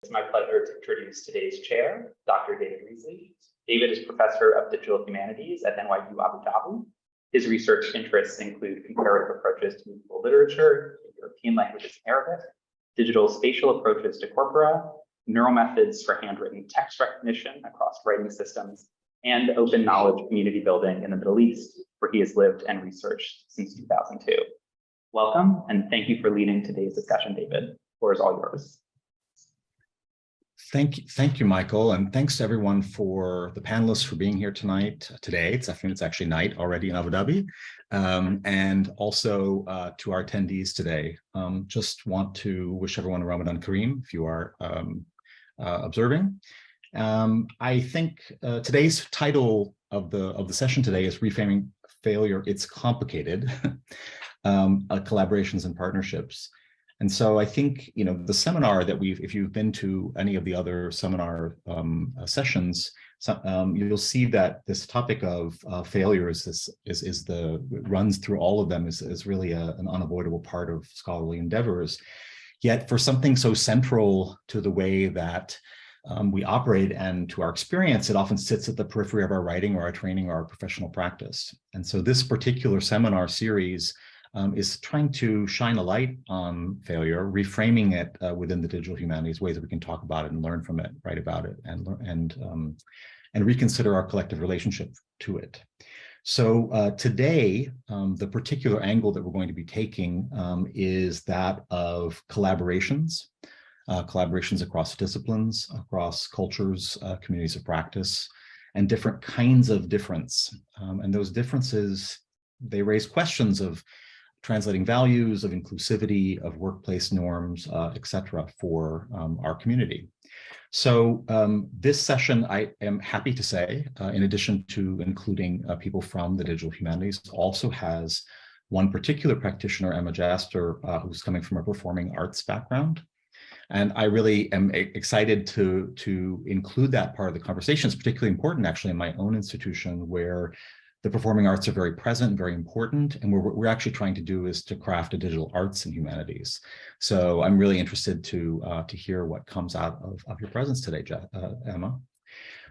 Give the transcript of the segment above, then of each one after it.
It's my pleasure to introduce today's chair, Dr. David Rees. David is professor of digital humanities at NYU Abu Dhabi. His research interests include comparative approaches to movable literature, European languages and Arabic, digital spatial approaches to corpora, neural methods for handwritten text recognition across writing systems, and open knowledge community building in the Middle East, where he has lived and researched since 2002. Welcome, and thank you for leading today's discussion, David. The floor is all yours. Thank you, Michael, and thanks to everyone for the panelists for being here today. I think it's actually night already in Abu Dhabi, and also to our attendees today. Just want to wish everyone Ramadan Kareem if you are observing. I think today's title of the session today is Reframing Failure. It's Complicated, Collaborations and Partnerships. And so I think, the seminar that if you've been to any of the other seminar sessions, you'll see that this topic of failure runs through all of them is really an unavoidable part of scholarly endeavors. Yet for something so central to the way that we operate and to our experience, it often sits at the periphery of our writing or our training or our professional practice. And so this particular seminar series is trying to shine a light on failure, reframing it within the digital humanities, ways that we can talk about it and learn from it, write about it, and reconsider our collective relationship to it. So today, the particular angle that we're going to be taking is that of collaborations, collaborations across disciplines, across cultures, communities of practice, and different kinds of difference. And those differences, they raise questions of translating values, of inclusivity, of workplace norms, et cetera, for our community. So this session, I am happy to say, in addition to including people from the digital humanities, also has one particular practitioner, Emma Jaster, who's coming from a performing arts background. And I really am excited to include that part of the conversation. It's particularly important, actually, in my own institution, where the performing arts are very present, very important, and what we're actually trying to do is to craft a digital arts and humanities. So I'm really interested to hear what comes out of your presence today, Emma.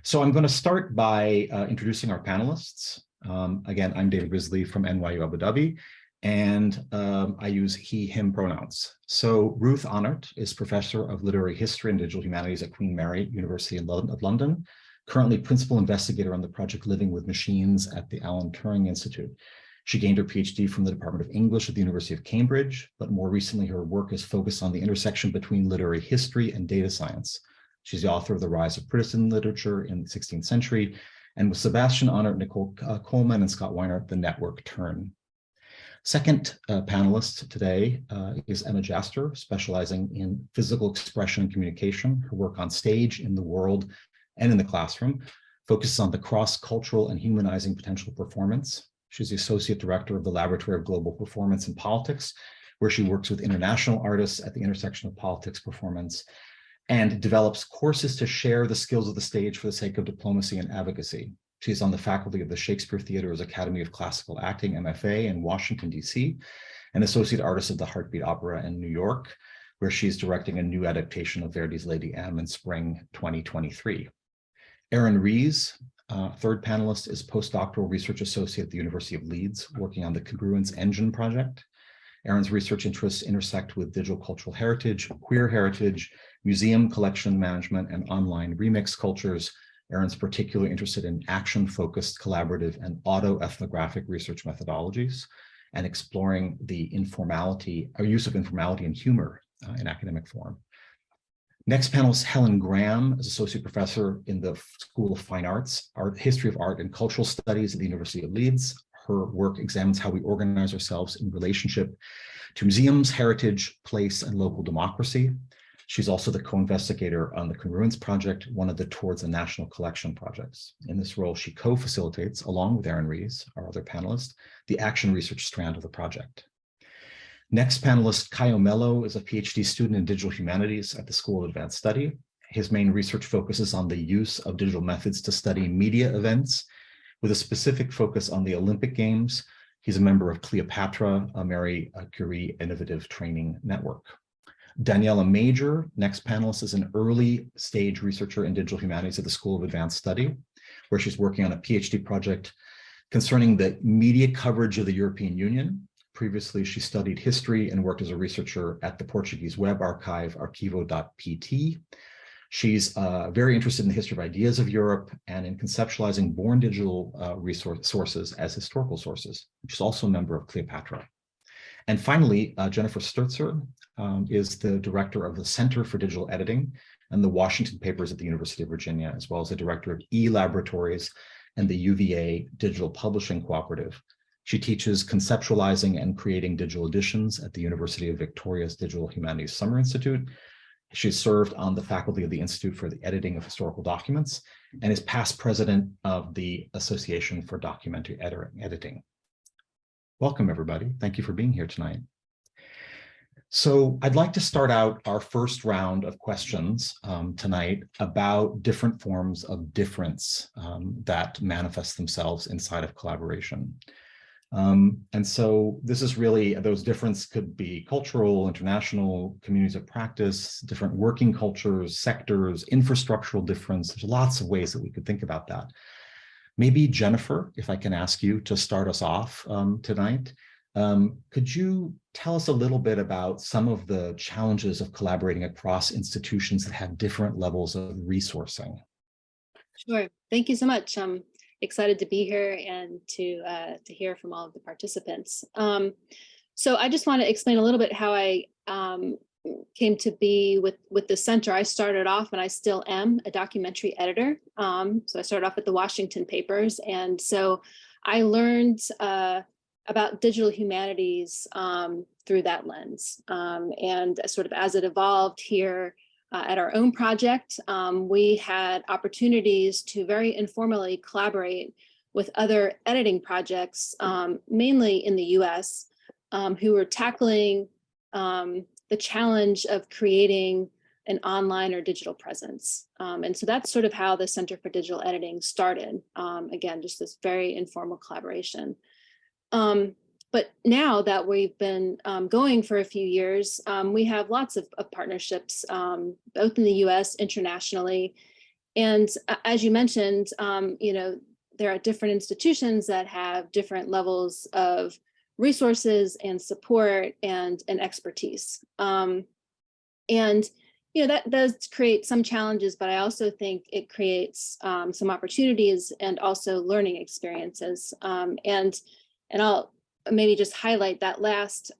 So I'm going to start by introducing our panelists. Again, I'm David Risley from NYU Abu Dhabi, and I use he, him pronouns. So Ruth Ahnert is professor of literary history and digital humanities at Queen Mary University of London. Currently principal investigator on the project Living with Machines at the Alan Turing Institute. She gained her PhD from the Department of English at the University of Cambridge, but more recently her work is focused on the intersection between literary history and data science. She's the author of The Rise of Protestant Literature in the 16th Century, and with Sebastian Ahnert, Nicole Coleman, and Scott Weiner, The Network Turn. Second panelist today is Emma Jaster, specializing in physical expression and communication. Her work on stage, in the world, and in the classroom focuses on the cross-cultural and humanizing potential performance. She's the associate director of the Laboratory of Global Performance and Politics, where she works with international artists at the intersection of politics, performance, and develops courses to share the skills of the stage for the sake of diplomacy and advocacy. She's on the faculty of the Shakespeare Theater's Academy of Classical Acting, MFA, in Washington, D.C., and associate artist of the Heartbeat Opera in New York, where she's directing a new adaptation of Verdi's Lady M in spring 2023. Arran Rees, third panelist, is postdoctoral research associate at the University of Leeds, working on the Congruence Engine project. Arran's research interests intersect with digital cultural heritage, queer heritage, museum collection management, and online remix cultures. Arran's particularly interested in action-focused, collaborative, and autoethnographic research methodologies, and exploring the use of informality and humor in academic form. Next panelist, Helen Graham, is associate professor in the School of Fine Arts, History of Art and Cultural Studies at the University of Leeds. Her work examines how we organize ourselves in relationship to museums, heritage, place, and local democracy. She's also the co-investigator on the Congruence Project, one of the Towards a National Collection projects. In this role, she co-facilitates, along with Arran Rees, our other panelist, the action research strand of the project. Next panelist, Caio Mello, is a PhD student in digital humanities at the School of Advanced Study. His main research focuses on the use of digital methods to study media events, with a specific focus on the Olympic Games. He's a member of Cleopatra, a Marie Curie Innovative Training Network. Daniela Major, next panelist, is an early stage researcher in digital humanities at the School of Advanced Study, where she's working on a PhD project concerning the media coverage of the European Union. Previously, she studied history and worked as a researcher at the Portuguese web archive, arquivo.pt. She's very interested in the history of ideas of Europe and in conceptualizing born digital sources as historical sources. She's also a member of Cleopatra. And finally, Jennifer Stertzer is the director of the Center for Digital Editing and the Washington Papers at the University of Virginia, as well as the director of e-laboratories and the UVA Digital Publishing Cooperative. She teaches conceptualizing and creating digital editions at the University of Victoria's Digital Humanities Summer Institute. She's served on the faculty of the Institute for the Editing of Historical Documents and is past president of the Association for Documentary Editing. Welcome, everybody. Thank you for being here tonight. So I'd like to start out our first round of questions tonight about different forms of difference that manifest themselves inside of collaboration. And so this is really, those differences could be cultural, international, communities of practice, different working cultures, sectors, infrastructural difference. There's lots of ways that we could think about that. Maybe Jennifer, if I can ask you to start us off tonight, could you tell us a little bit about some of the challenges of collaborating across institutions that have different levels of resourcing? Sure. Thank you so much. I'm excited to be here and to hear from all of the participants. So I just want to explain a little bit how I came to be with the center. I started off, and I still am, a documentary editor. So I started off at the Washington Papers, and so I learned about digital humanities through that lens. And sort of as it evolved here at our own project, we had opportunities to very informally collaborate with other editing projects, mainly in the US, who were tackling the challenge of creating an online or digital presence. And so that's sort of how the Center for Digital Editing started. Again, just this very informal collaboration. But now that we've been going for a few years, we have lots of partnerships, both in the US, internationally. And as you mentioned, there are different institutions that have different levels of resources and support and expertise. And that does create some challenges, but I also think it creates some opportunities and also learning experiences. And I'll maybe just highlight that last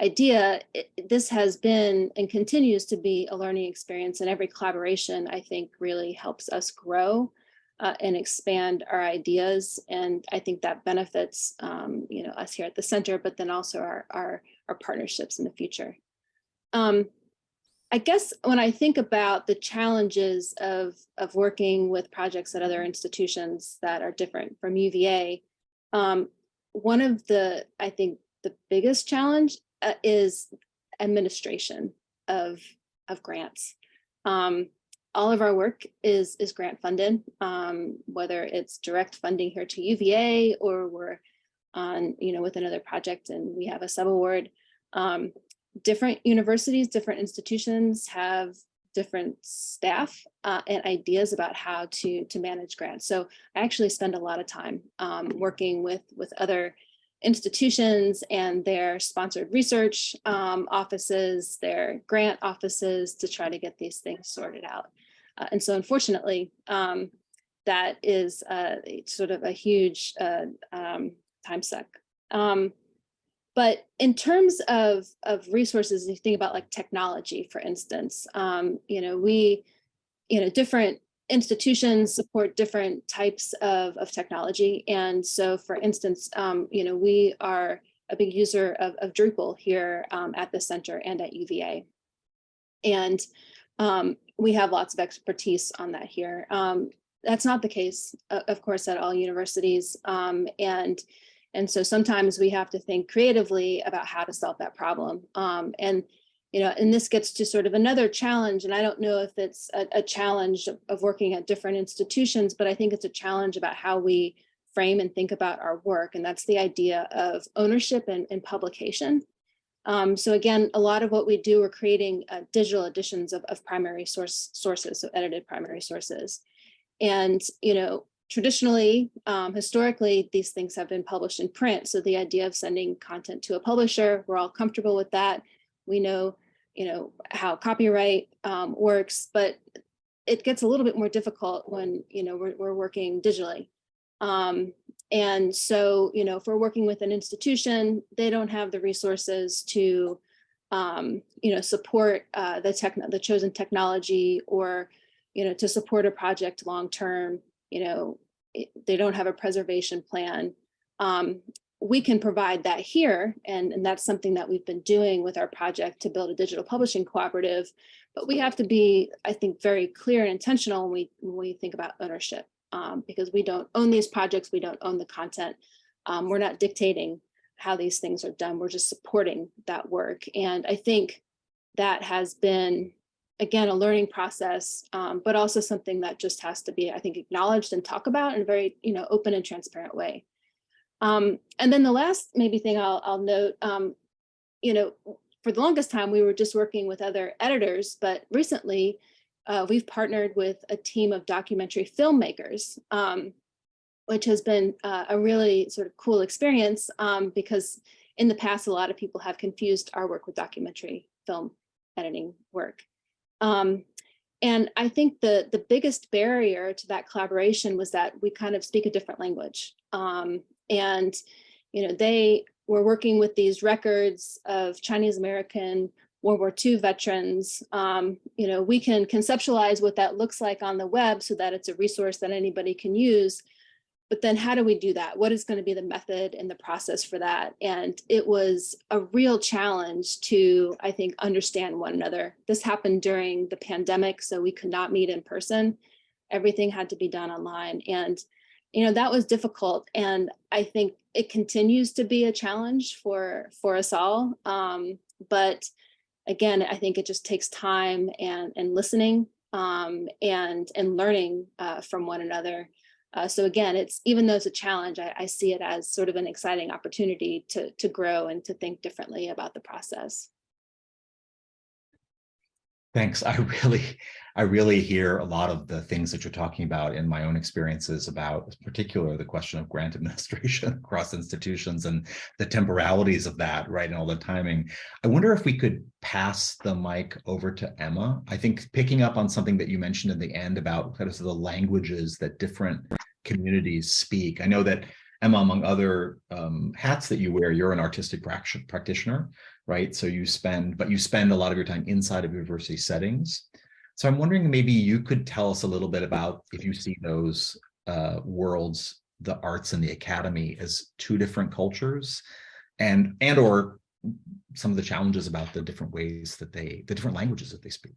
idea. This has been and continues to be a learning experience, and every collaboration, I think, really helps us grow and expand our ideas. And I think that benefits us here at the center, but then also our partnerships in the future. I guess when I think about the challenges of working with projects at other institutions that are different from UVA, one of I think the biggest challenge is administration of grants. All of our work is grant funded, whether it's direct funding here to UVA or we're on, with another project and we have a subaward. Different universities, different institutions have different staff and ideas about how to manage grants. So I actually spend a lot of time working with other institutions and their sponsored research offices, their grant offices, to try to get these things sorted out. And so unfortunately, that is sort of a huge time suck. But in terms of resources, if you think about like technology, for instance, different institutions support different types of technology. And so, for instance, we are a big user of Drupal here at the center and at UVA. And we have lots of expertise on that here. That's not the case, of course, at all universities. And so sometimes we have to think creatively about how to solve that problem. And this gets to sort of another challenge. And I don't know if it's a challenge of working at different institutions, but I think it's a challenge about how we frame and think about our work. And that's the idea of ownership and publication. So again, a lot of what we do, we're creating digital editions of primary sources, so edited primary sources. And, traditionally, historically, these things have been published in print. So the idea of sending content to a publisher, we're all comfortable with that. We know, how copyright works, but it gets a little bit more difficult when, we're working digitally. And so, if we're working with an institution, they don't have the resources to, support the chosen technology, or, to support a project long-term. They don't have a preservation plan. We can provide that here, and that's something that we've been doing with our project to build a digital publishing cooperative. But we have to be, I think, very clear and intentional when we think about ownership, because we don't own these projects, we don't own the content. We're not dictating how these things are done, we're just supporting that work. And I think that has been, again, a learning process, but also something that just has to be, I think, acknowledged and talked about in a very, open and transparent way. And then the last maybe thing I'll note, for the longest time, we were just working with other editors, but recently we've partnered with a team of documentary filmmakers, which has been a really sort of cool experience, because in the past, a lot of people have confused our work with documentary film editing work. And I think the biggest barrier to that collaboration was that we kind of speak a different language. And, they were working with these records of Chinese American World War II veterans. We can conceptualize what that looks like on the web so that it's a resource that anybody can use. But then how do we do that? What is going to be the method and the process for that? And it was a real challenge to, I think, understand one another. This happened during the pandemic, so we could not meet in person. Everything had to be done online. And, that was difficult. And I think it continues to be a challenge for us all. But again, I think it just takes time and listening, and learning from one another. So again, even though it's a challenge, I see it as sort of an exciting opportunity to grow and to think differently about the process. Thanks. I really hear a lot of the things that you're talking about in my own experiences about, in particular, the question of grant administration across institutions and the temporalities of that, right, and all the timing. I wonder if we could pass the mic over to Emma. I think picking up on something that you mentioned in the end about kind of the languages that different communities speak. I know that, Emma, among other hats that you wear, you're an artistic practitioner, right? So you spend a lot of your time inside of university settings. So I'm wondering, maybe you could tell us a little bit about if you see those worlds, the arts and the academy, as two different cultures, and or some of the challenges about the different ways that the different languages that they speak.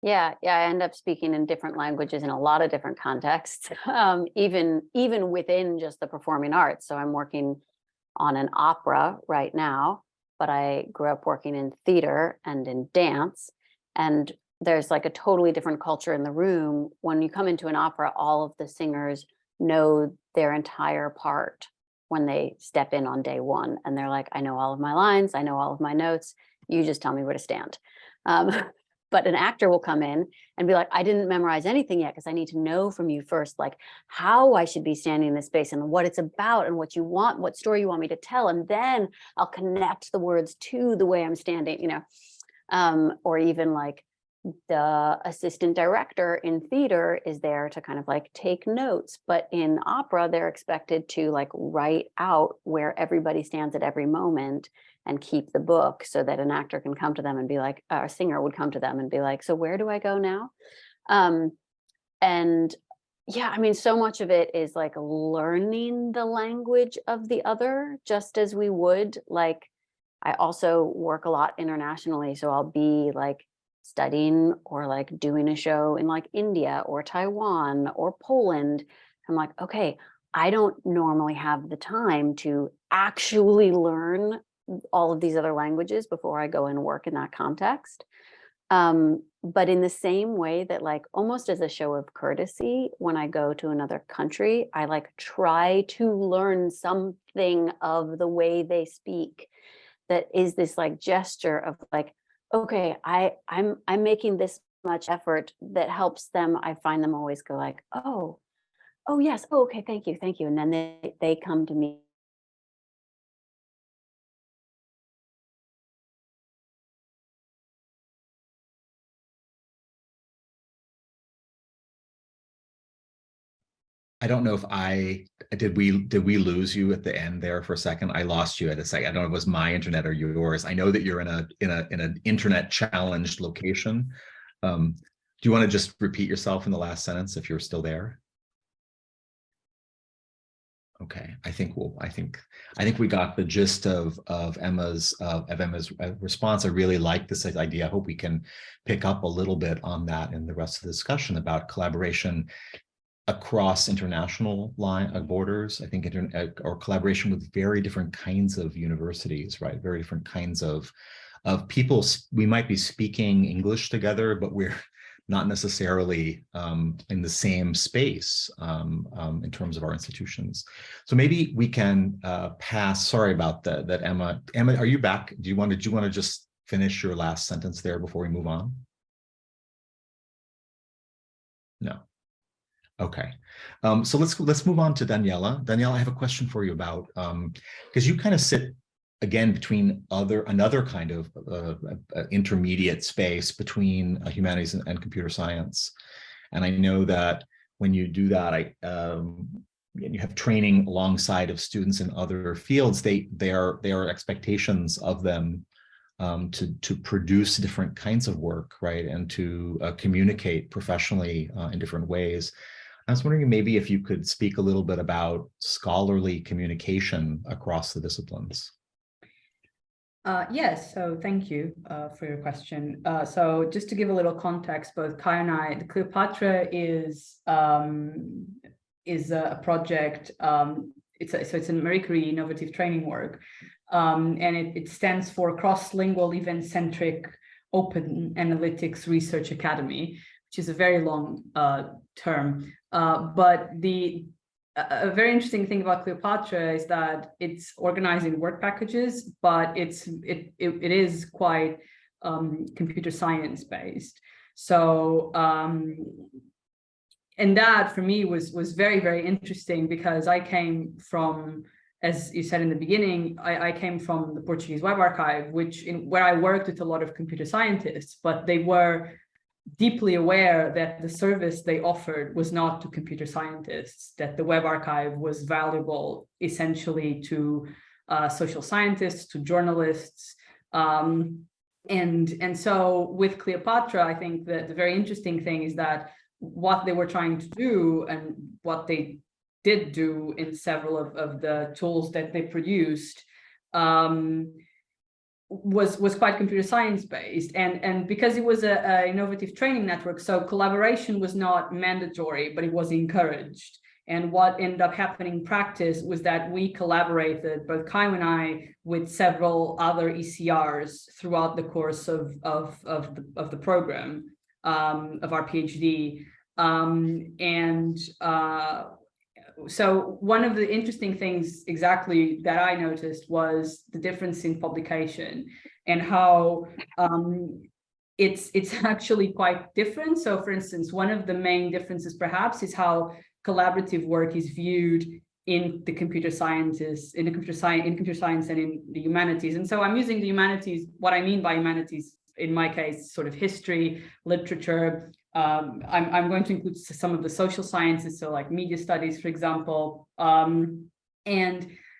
Yeah, I end up speaking in different languages in a lot of different contexts, even within just the performing arts. So I'm working on an opera right now, but I grew up working in theater and in dance, and there's like a totally different culture in the room. When you come into an opera, all of the singers know their entire part when they step in on day one, and they're like, I know all of my lines, I know all of my notes, you just tell me where to stand. But an actor will come in and be like, I didn't memorize anything yet because I need to know from you first, like how I should be standing in this space and what it's about and what you want, what story you want me to tell. And then I'll connect the words to the way I'm standing, or even like the assistant director in theater is there to kind of like take notes. But in opera, they're expected to like write out where everybody stands at every moment and keep the book so that an actor can come to them and be like, a singer would come to them and be like, so where do I go now? And yeah, I mean, so much of it is like learning the language of the other, just as we would. Like, I also work a lot internationally, so I'll be like studying or like doing a show in like India or Taiwan or Poland. I'm like, okay, I don't normally have the time to actually learn all of these other languages before I go and work in that context. But in the same way that like almost as a show of courtesy, when I go to another country, I like try to learn something of the way they speak. that is this like gesture of like, okay, I'm making this much effort that helps them. I find them always go like, oh yes, oh, okay, thank you, and then they come to me. I don't know if did we lose you at the end there for a second? I lost you at a second. I don't know if it was my internet or yours. I know that you're in an internet challenged location. Do you want to just repeat yourself in the last sentence if you're still there? Okay, I think we got the gist of Emma's response. I really like this idea. I hope we can pick up a little bit on that in the rest of the discussion about collaboration across international borders. I think or collaboration with very different kinds of universities, right? Very different kinds of people. We might be speaking English together, but we're not necessarily in the same space in terms of our institutions. So maybe we can pass. Sorry about that, Emma. Emma, are you back? Do you want to just finish your last sentence there before we move on? No. Okay, so let's move on to Daniela. Daniela, I have a question for you about because you kind of sit again between another kind of intermediate space between humanities and computer science, and I know that when you do that, you have training alongside of students in other fields. There are expectations of them to produce different kinds of work, right, and to communicate professionally in different ways. I was wondering maybe if you could speak a little bit about scholarly communication across the disciplines. Yes, so thank you for your question. So just to give a little context, both Caio and I, the Cleopatra is a project. It's a Marie Curie innovative training work, and it stands for Cross-Lingual Event-Centric Open Analytics Research Academy, which is a very long term. But a very interesting thing about Cleopatra is that it's organized in work packages, but it is quite computer science based. So and that for me was very, very interesting, because I came from, as you said in the beginning, I came from the Portuguese Web Archive, where I worked with a lot of computer scientists, but they were deeply aware that the service they offered was not to computer scientists, that the Web Archive was valuable essentially to social scientists, to journalists. And so with Cleopatra, I think that the very interesting thing is that what they were trying to do, and what they did do in several of the tools that they produced, was quite computer science based, and because it was a innovative training network, so collaboration was not mandatory, but it was encouraged. And what ended up happening in practice was that we collaborated, both Caio and I, with several other ECRs throughout the course of the program of our PhD, so one of the interesting things exactly that I noticed was the difference in publication, and how it's actually quite different. So for instance, one of the main differences perhaps is how collaborative work is viewed in the computer science and in the humanities. And so I'm using the humanities. What I mean by humanities in my case, sort of history, literature. I'm going to include some of the social sciences, so like media studies, for example. And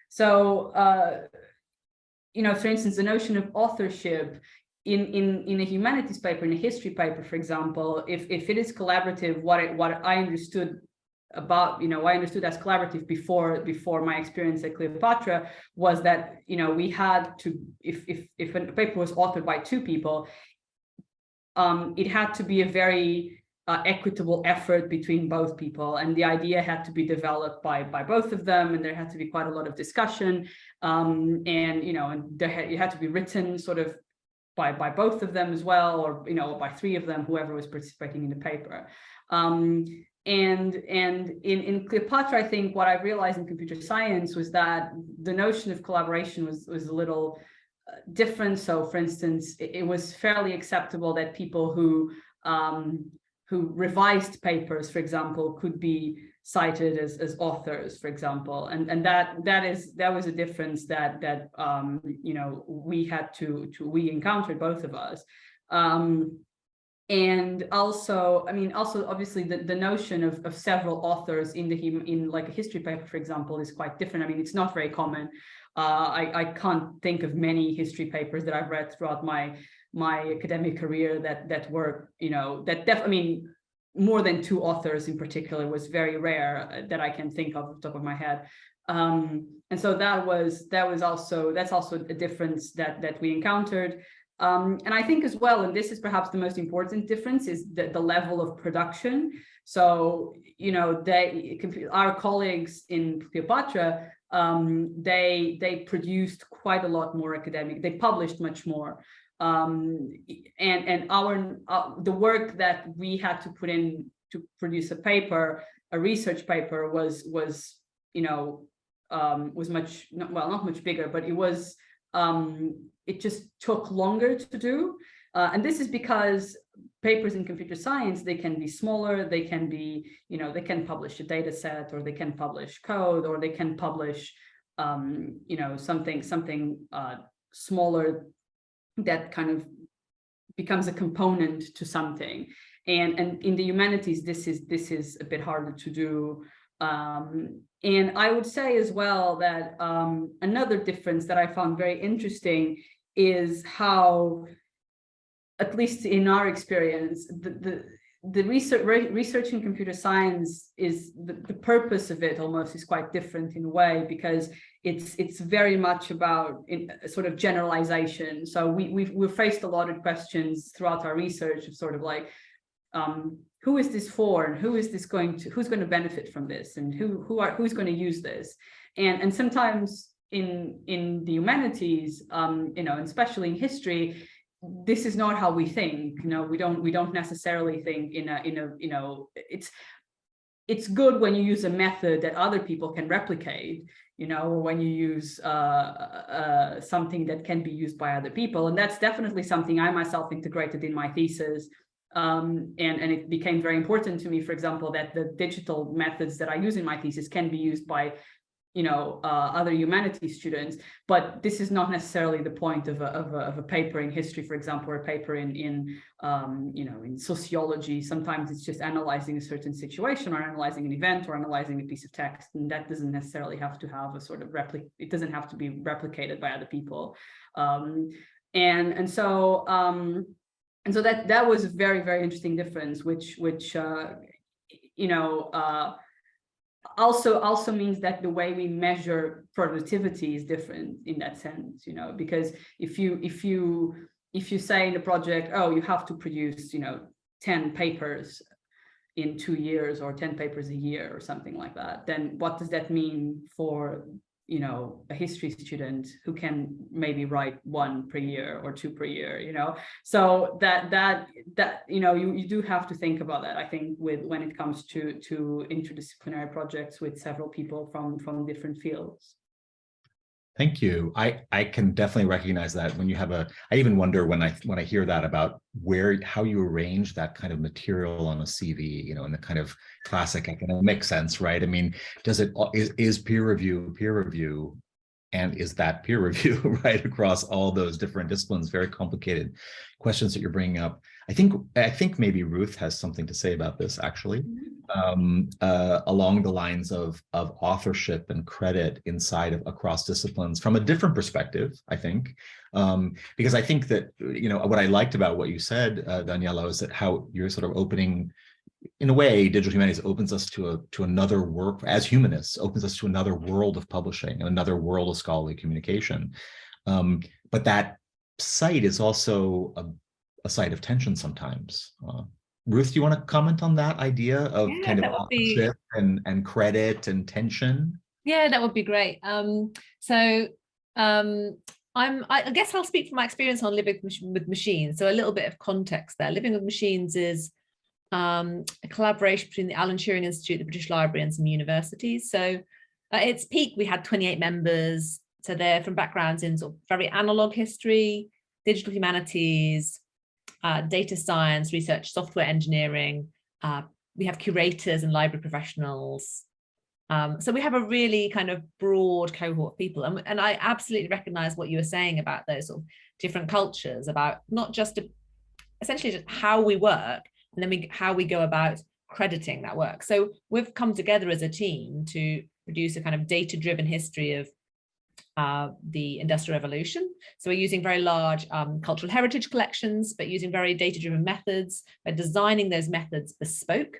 so, for instance, the notion of authorship in a humanities paper, in a history paper, for example, if it is collaborative, what I understood about, I understood as collaborative before my experience at Cleopatra was that, we had to, if a paper was authored by two people, it had to be a very equitable effort between both people, and the idea had to be developed by both of them, and there had to be quite a lot of discussion, and it had to be written sort of by both of them as well, or by three of them, whoever was participating in the paper. And in Cleopatra, I think what I realized in computer science was that the notion of collaboration was a little different. So for instance, it was fairly acceptable that people who revised papers, for example, could be cited as authors, for example, and that was a difference that you know, we encountered, both of us. And also, I mean, also obviously the notion of several authors in like a history paper, for example, is quite different. I mean, it's not very common. I can't think of many history papers that I've read throughout my academic career that were, you know, I mean, more than 2 authors in particular was very rare that I can think of off the top of my head. And so that's also a difference that we encountered. And I think as well, and this is perhaps the most important difference, is the level of production. So, you know, our colleagues in Cleopatra, they produced quite a lot more academic, they published much more. And the work that we had to put in to produce a paper, a research paper, was you know, was much, well, not much bigger, but it was it just took longer to do. And this is because papers in computer science, they can be smaller, they can be, you know, they can publish a data set, or they can publish code, or they can publish, you know, something smaller that kind of becomes a component to something. And in the humanities, this is a bit harder to do. And I would say as well that another difference that I found very interesting is how, at least in our experience, the research in computer science is the purpose of it almost is quite different in a way, because it's very much about sort of generalization. So we've faced a lot of questions throughout our research of sort of like, who is this for, and who's going to benefit from this, and who's going to use this, and sometimes in the humanities, you know, and especially in history, this is not how we think. You know, we don't necessarily think in a you know, it's good when you use a method that other people can replicate, you know, or when you use something that can be used by other people. And that's definitely something I myself integrated in my thesis. And it became very important to me, for example, that the digital methods that I use in my thesis can be used by, you know, other humanities students, but this is not necessarily the point of a paper in history, for example, or a paper in you know, in sociology. Sometimes it's just analyzing a certain situation, or analyzing an event, or analyzing a piece of text, and that doesn't necessarily have to have a sort of it doesn't have to be replicated by other people. And so that was a very, very interesting difference, which you know, also means that the way we measure productivity is different in that sense, you know, because if you say in a project, oh, you have to produce, you know, 10 papers in 2 years, or 10 papers a year, or something like that, then what does that mean for, you know, a history student who can maybe write 1 per year or 2 per year, you know? So that you know, you do have to think about that, I think, when it comes to interdisciplinary projects with several people from different fields. Thank you. I can definitely recognize that when you have I even wonder when I hear that about how you arrange that kind of material on a CV, you know, in the kind of classic academic sense, right? I mean, is peer review, and is that peer review, right, across all those different disciplines? Very complicated questions that you're bringing up. I think maybe Ruth has something to say about this, actually, along the lines of authorship and credit across disciplines from a different perspective, I think, because I think that, you know, what I liked about what you said, Daniela, is that how you're sort of opening, in a way, digital humanities opens us to another work, as humanists, opens us to another world of publishing and another world of scholarly communication. But that site is also a site of tension sometimes. Ruth, do you want to comment on that idea of kind of authorship and credit and tension? Yeah, that would be great. I guess I'll speak from my experience on living with machines. So a little bit of context there. Living with machines is a collaboration between the Alan Turing Institute, the British Library, and some universities. So at its peak, we had 28 members, So they're from backgrounds in sort of very analog history, digital humanities, data science, research, software engineering. We have curators and library professionals. So we have a really kind of broad cohort of people. And I absolutely recognize what you were saying about those sort of different cultures, about not just essentially just how we work, and then how we go about crediting that work. So we've come together as a team to produce a kind of data-driven history of the Industrial Revolution. So we're using very large cultural heritage collections, but using very data-driven methods. We're designing those methods bespoke.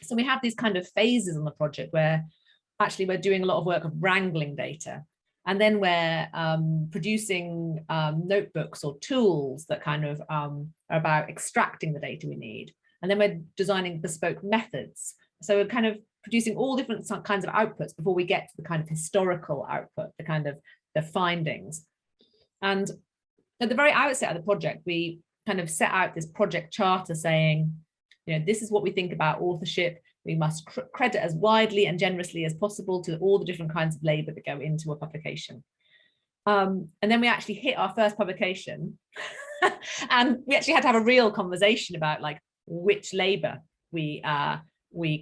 So we have these kind of phases on the project where actually we're doing a lot of work of wrangling data. And then we're producing notebooks or tools that kind of are about extracting the data we need. And then we're designing bespoke methods. So we're kind of producing all different kinds of outputs before we get to the kind of historical output, the kind of the findings. And at the very outset of the project, we kind of set out this project charter saying, you know, this is what we think about authorship. We must credit as widely and generously as possible to all the different kinds of labor that go into a publication. And then we actually hit our first publication and we actually had to have a real conversation about like which labor we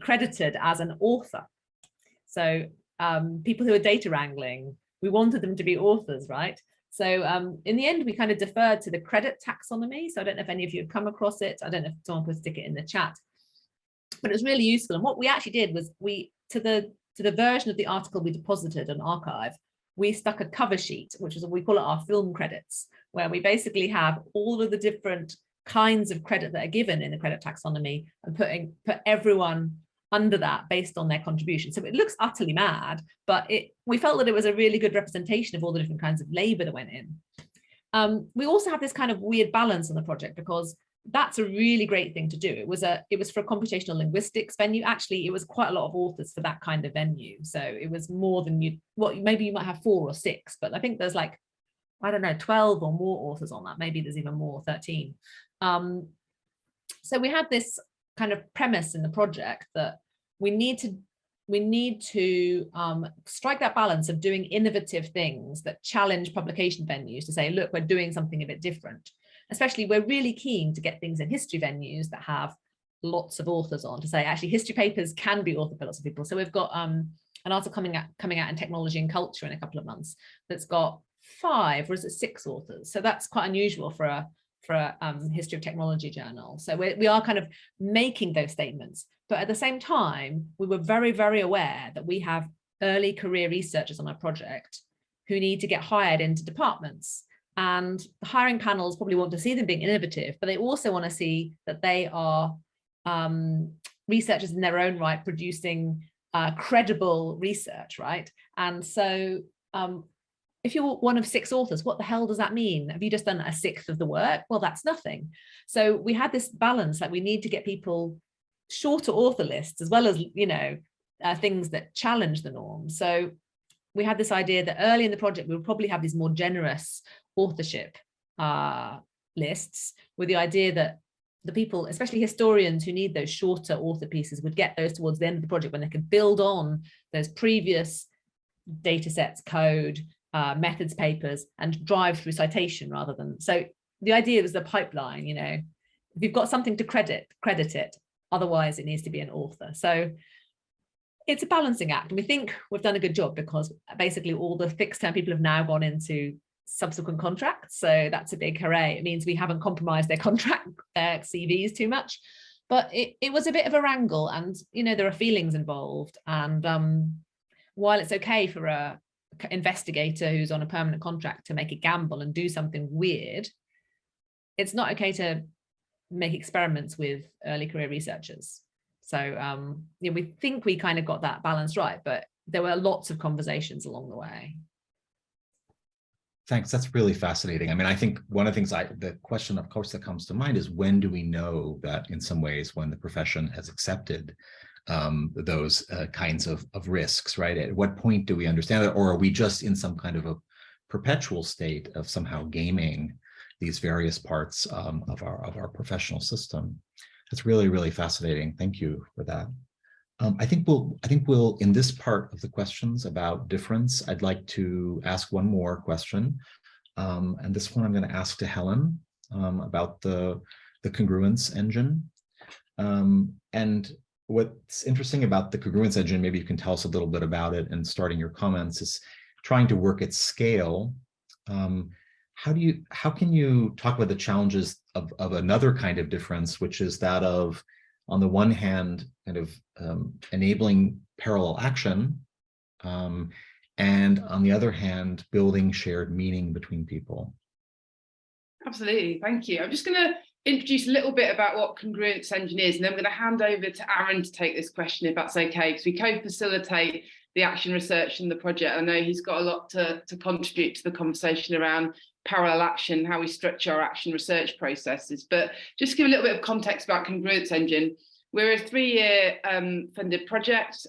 credited as an author. So people who are data wrangling, we wanted them to be authors, right? So in the end, we kind of deferred to the credit taxonomy. So I don't know if any of you have come across it. I don't know if someone could stick it in the chat, but it was really useful. And what we actually did was to the version of the article we deposited on archive, we stuck a cover sheet, which is what we call it our film credits, where we basically have all of the different kinds of credit that are given in the credit taxonomy and put everyone under that based on their contribution. So it looks utterly mad, but we felt that it was a really good representation of all the different kinds of labor that went in. We also have this kind of weird balance on the project because that's a really great thing to do. It was for a computational linguistics venue. Actually, it was quite a lot of authors for that kind of venue. So it was more than maybe you might have 4 or 6, but I think there's like, I don't know, 12 or more authors on that. Maybe there's even more, 13. So we had this kind of premise in the project that we need to strike that balance of doing innovative things that challenge publication venues to say, look, we're doing something a bit different. Especially, we're really keen to get things in history venues that have lots of authors on, to say actually history papers can be authored by lots of people. So we've got an article coming out in Technology and Culture in a couple of months that's got 5 or is it 6 authors. So that's quite unusual for a history of technology journal. So we are kind of making those statements, but at the same time, we were very, very aware that we have early career researchers on our project who need to get hired into departments. And the hiring panels probably want to see them being innovative, but they also want to see that they are researchers in their own right, producing credible research, right? And so if you're one of 6 authors, what the hell does that mean? Have you just done a 1/6 of the work? Well, that's nothing. So we had this balance that we need to get people shorter author lists, as well as, you know, things that challenge the norm. So we had this idea that early in the project, we would probably have these more generous authorship lists, with the idea that the people, especially historians who need those shorter author pieces, would get those towards the end of the project when they could build on those previous data sets, code, methods papers, and drive through citation rather than. So the idea was the pipeline, you know, if you've got something to credit it, otherwise it needs to be an author. So it's a balancing act, and we think we've done a good job because basically all the fixed term people have now gone into subsequent contracts. So that's a big hooray. It means we haven't compromised their contract, their CVs too much, but it was a bit of a wrangle, and, you know, there are feelings involved. And while it's okay for a investigator who's on a permanent contract to make a gamble and do something weird, it's not okay to make experiments with early career researchers. So yeah, we think we kind of got that balance right, but there were lots of conversations along the way. Thanks. That's really fascinating. I mean, I think one of the things the question, of course, that comes to mind is, when do we know that in some ways when the profession has accepted those kinds of risks, right? At what point do we understand it? Or are we just in some kind of a perpetual state of somehow gaming these various parts of our professional system? That's really, really fascinating. Thank you for that. I think we'll in this part of the questions about difference, I'd like to ask one more question. And this one I'm going to ask to Helen about the congruence engine. And what's interesting about the congruence engine, maybe you can tell us a little bit about it and starting your comments, is trying to work at scale. How can you talk about the challenges of another kind of difference, which is that of, on the one hand, kind of enabling parallel action, and on the other hand, building shared meaning between people? Absolutely, thank you. I'm just going to introduce a little bit about what congruence engine is, and then I'm going to hand over to Arran to take this question, if that's okay, because we co-facilitate the action research in the project. I know he's got a lot to contribute to the conversation around parallel action, how we structure our action research processes. But just to give a little bit of context about congruence engine, we're a 3-year funded project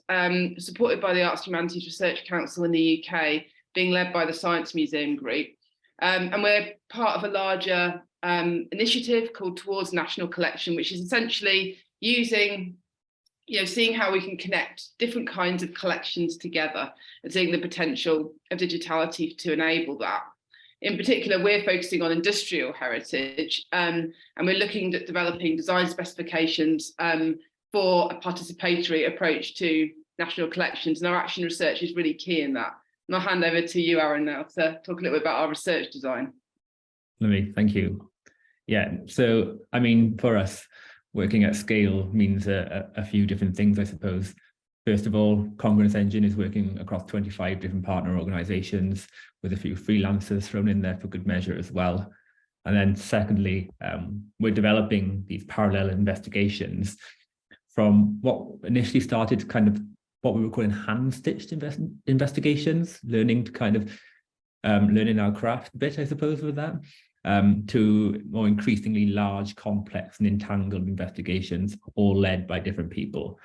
supported by the Arts and Humanities Research Council in the UK, being led by the Science Museum Group. And we're part of a larger initiative called Towards National Collection, which is essentially using, seeing how we can connect different kinds of collections together and seeing the potential of digitality to enable that. In particular, we're focusing on industrial heritage, and we're looking at developing design specifications for a participatory approach to national collections, and our action research is really key in that. And I'll hand over to you, Arran, now to talk a little bit about our research design. Thank you. Yeah, so I mean, for us, working at scale means a few different things, I suppose. First of all, Congruence Engine is working across 25 different partner organizations with a few freelancers thrown in there for good measure as well. And then secondly, we're developing these parallel investigations from what initially started kind of what we were calling hand-stitched investigations, learning to kind of learning our craft a bit, I suppose, with that, to more increasingly large, complex and entangled investigations, all led by different people.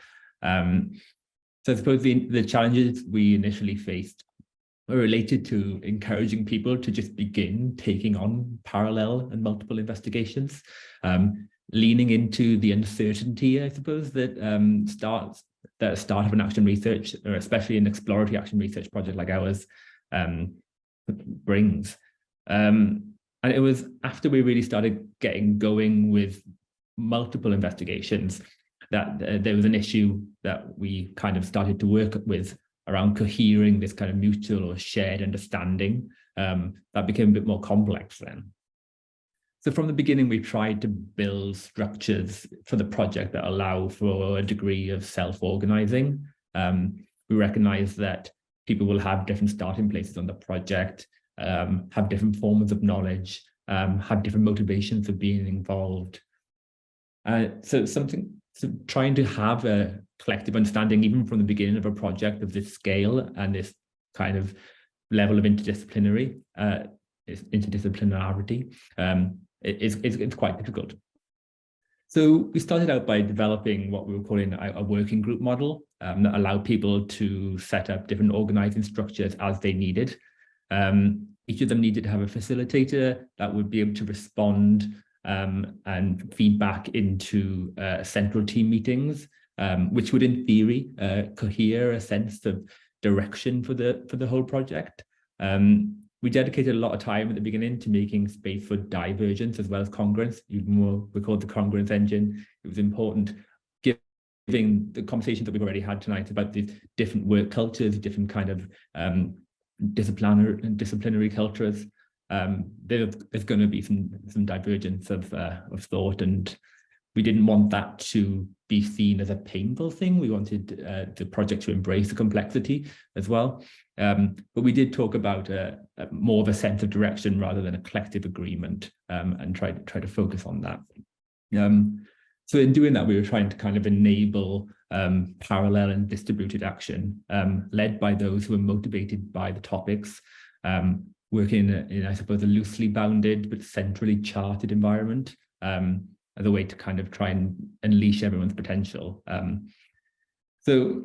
So I suppose the challenges we initially faced were related to encouraging people to just begin taking on parallel and multiple investigations, leaning into the uncertainty, I suppose, that start of an action research, or especially an exploratory action research project like ours, brings. And it was after we really started getting going with multiple investigations that there was an issue that we kind of started to work with around cohering this kind of mutual or shared understanding that became a bit more complex then. So from the beginning, we tried to build structures for the project that allow for a degree of self-organizing. We recognize that people will have different starting places on the project, have different forms of knowledge, have different motivations for being involved. So trying to have a collective understanding, even from the beginning of a project, of this scale and this kind of level of interdisciplinarity, it's quite difficult. So we started out by developing what we were calling a working group model that allowed people to set up different organizing structures as they needed. Each of them needed to have a facilitator that would be able to respond and feedback into central team meetings, which would, in theory, cohere a sense of direction for the whole project. We dedicated a lot of time at the beginning to making space for divergence as well as congruence. Even more, we called the congruence engine. It was important, giving the conversations that we've already had tonight about the different work cultures, different kind of disciplinary cultures. There's going to be some divergence of thought, and we didn't want that to be seen as a painful thing. We wanted the project to embrace the complexity as well. But we did talk about more of a sense of direction rather than a collective agreement, and try to focus on that. So in doing that, we were trying to kind of enable parallel and distributed action, led by those who are motivated by the topics, working in, I suppose, a loosely bounded but centrally charted environment, as a way to kind of try and unleash everyone's potential. So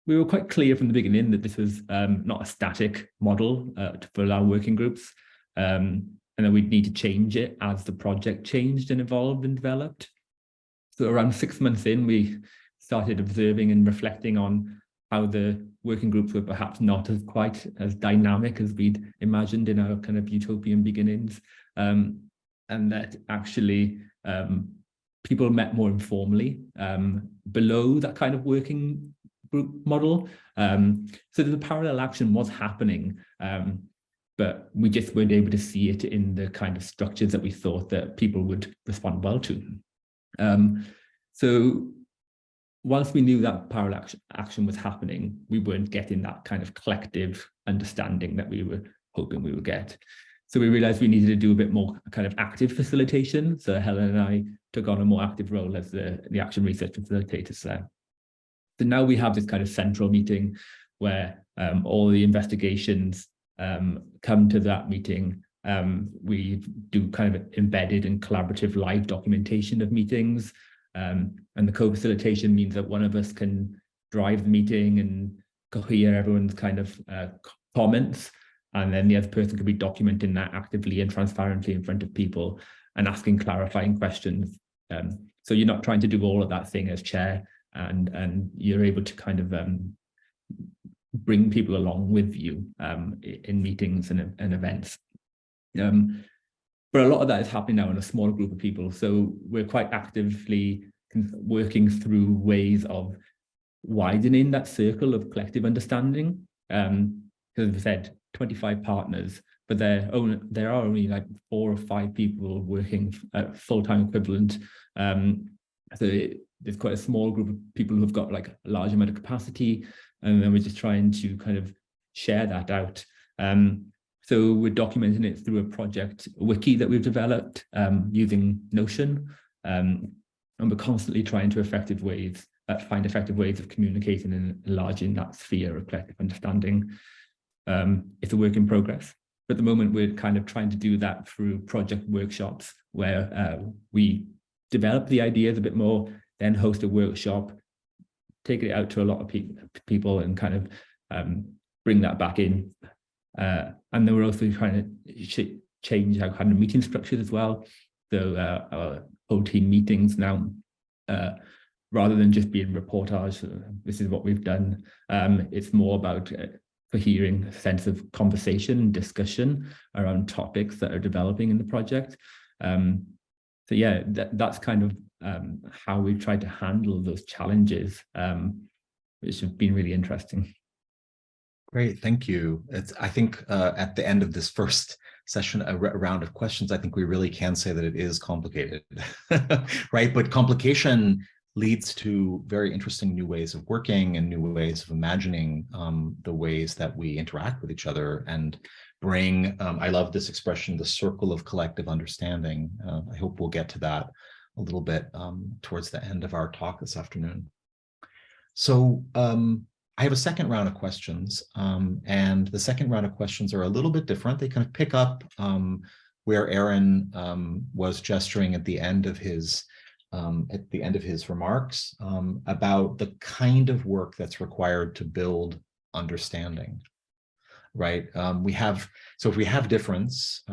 we were quite clear from the beginning that this was not a static model for our working groups, and that we'd need to change it as the project changed and evolved and developed. So around 6 months in, we started observing and reflecting on how the working groups were perhaps not quite as dynamic as we'd imagined in our kind of utopian beginnings, and that actually people met more informally below that kind of working group model. So the parallel action was happening, but we just weren't able to see it in the kind of structures that we thought that people would respond well to. So whilst we knew that parallel action was happening, we weren't getting that kind of collective understanding that we were hoping we would get. So we realized we needed to do a bit more kind of active facilitation. So Helen and I took on a more active role as the action research facilitators there. So now we have this kind of central meeting where all the investigations come to that meeting. We do kind of embedded and collaborative live documentation of meetings. And the co-facilitation means that one of us can drive the meeting and hear everyone's kind of comments, and then the other person could be documenting that actively and transparently in front of people and asking clarifying questions. So you're not trying to do all of that thing as chair, and you're able to kind of bring people along with you in meetings and events. But a lot of that is happening now in a smaller group of people. So we're quite actively working through ways of widening that circle of collective understanding. Because as I said, 25 partners, but there are only like 4 or 5 people working at full-time equivalent. So there's quite a small group of people who've got like a large amount of capacity, and then we're just trying to kind of share that out. So we're documenting it through a project wiki that we've developed using Notion, and we're constantly trying to find effective ways of communicating and enlarging that sphere of collective understanding. It's a work in progress. But at the moment, we're kind of trying to do that through project workshops where we develop the ideas a bit more, then host a workshop, take it out to a lot of people and kind of bring that back in. And then we're also trying to change our kind of meeting structures as well. So our whole team meetings now, rather than just being reportage, this is what we've done, it's more about cohering a sense of conversation and discussion around topics that are developing in the project. So yeah, that's kind of how we've tried to handle those challenges, which have been really interesting. Great, thank you. I think at the end of this first session, a round of questions, I think we really can say that it is complicated, right? But complication leads to very interesting new ways of working and new ways of imagining the ways that we interact with each other and bring, I love this expression, the circle of collective understanding. I hope we'll get to that a little bit towards the end of our talk this afternoon. So I have a second round of questions, and the second round of questions are a little bit different. They kind of pick up where Arran was gesturing at the end of his remarks about the kind of work that's required to build understanding, right? So if we have difference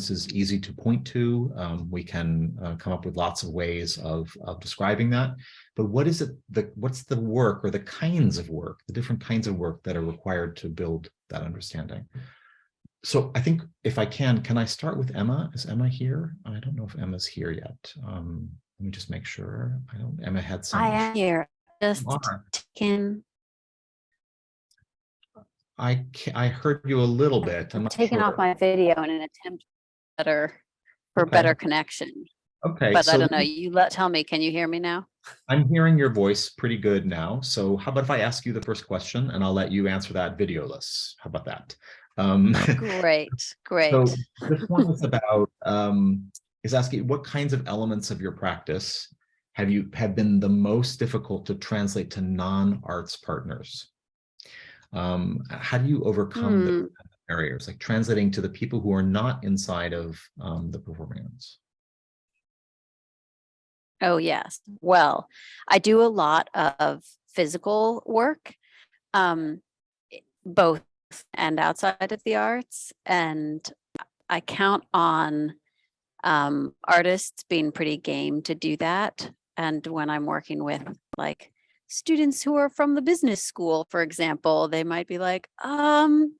is easy to point to. We can come up with lots of ways of describing that. But what's the work or the kinds of work, the different kinds of work that are required to build that understanding? So I think if I can I start with Emma? Is Emma here? I don't know if Emma's here yet. Let me just make sure. Emma had some. I am here. Just taking. I heard you a little bit. I'm taking off my video in an attempt for better connection. Okay, but so I don't know. You tell me. Can you hear me now? I'm hearing your voice pretty good now. So how about if I ask you the first question and I'll let you answer that videoless? How about that? Great. So this one is about is asking what kinds of elements of your practice have been the most difficult to translate to non-arts partners? How do you overcome the barriers, like translating to the people who are not inside of the performing arts? Oh, yes. Well, I do a lot of physical work, both and outside of the arts. And I count on artists being pretty game to do that. And when I'm working with like students who are from the business school, for example, they might be like, I'm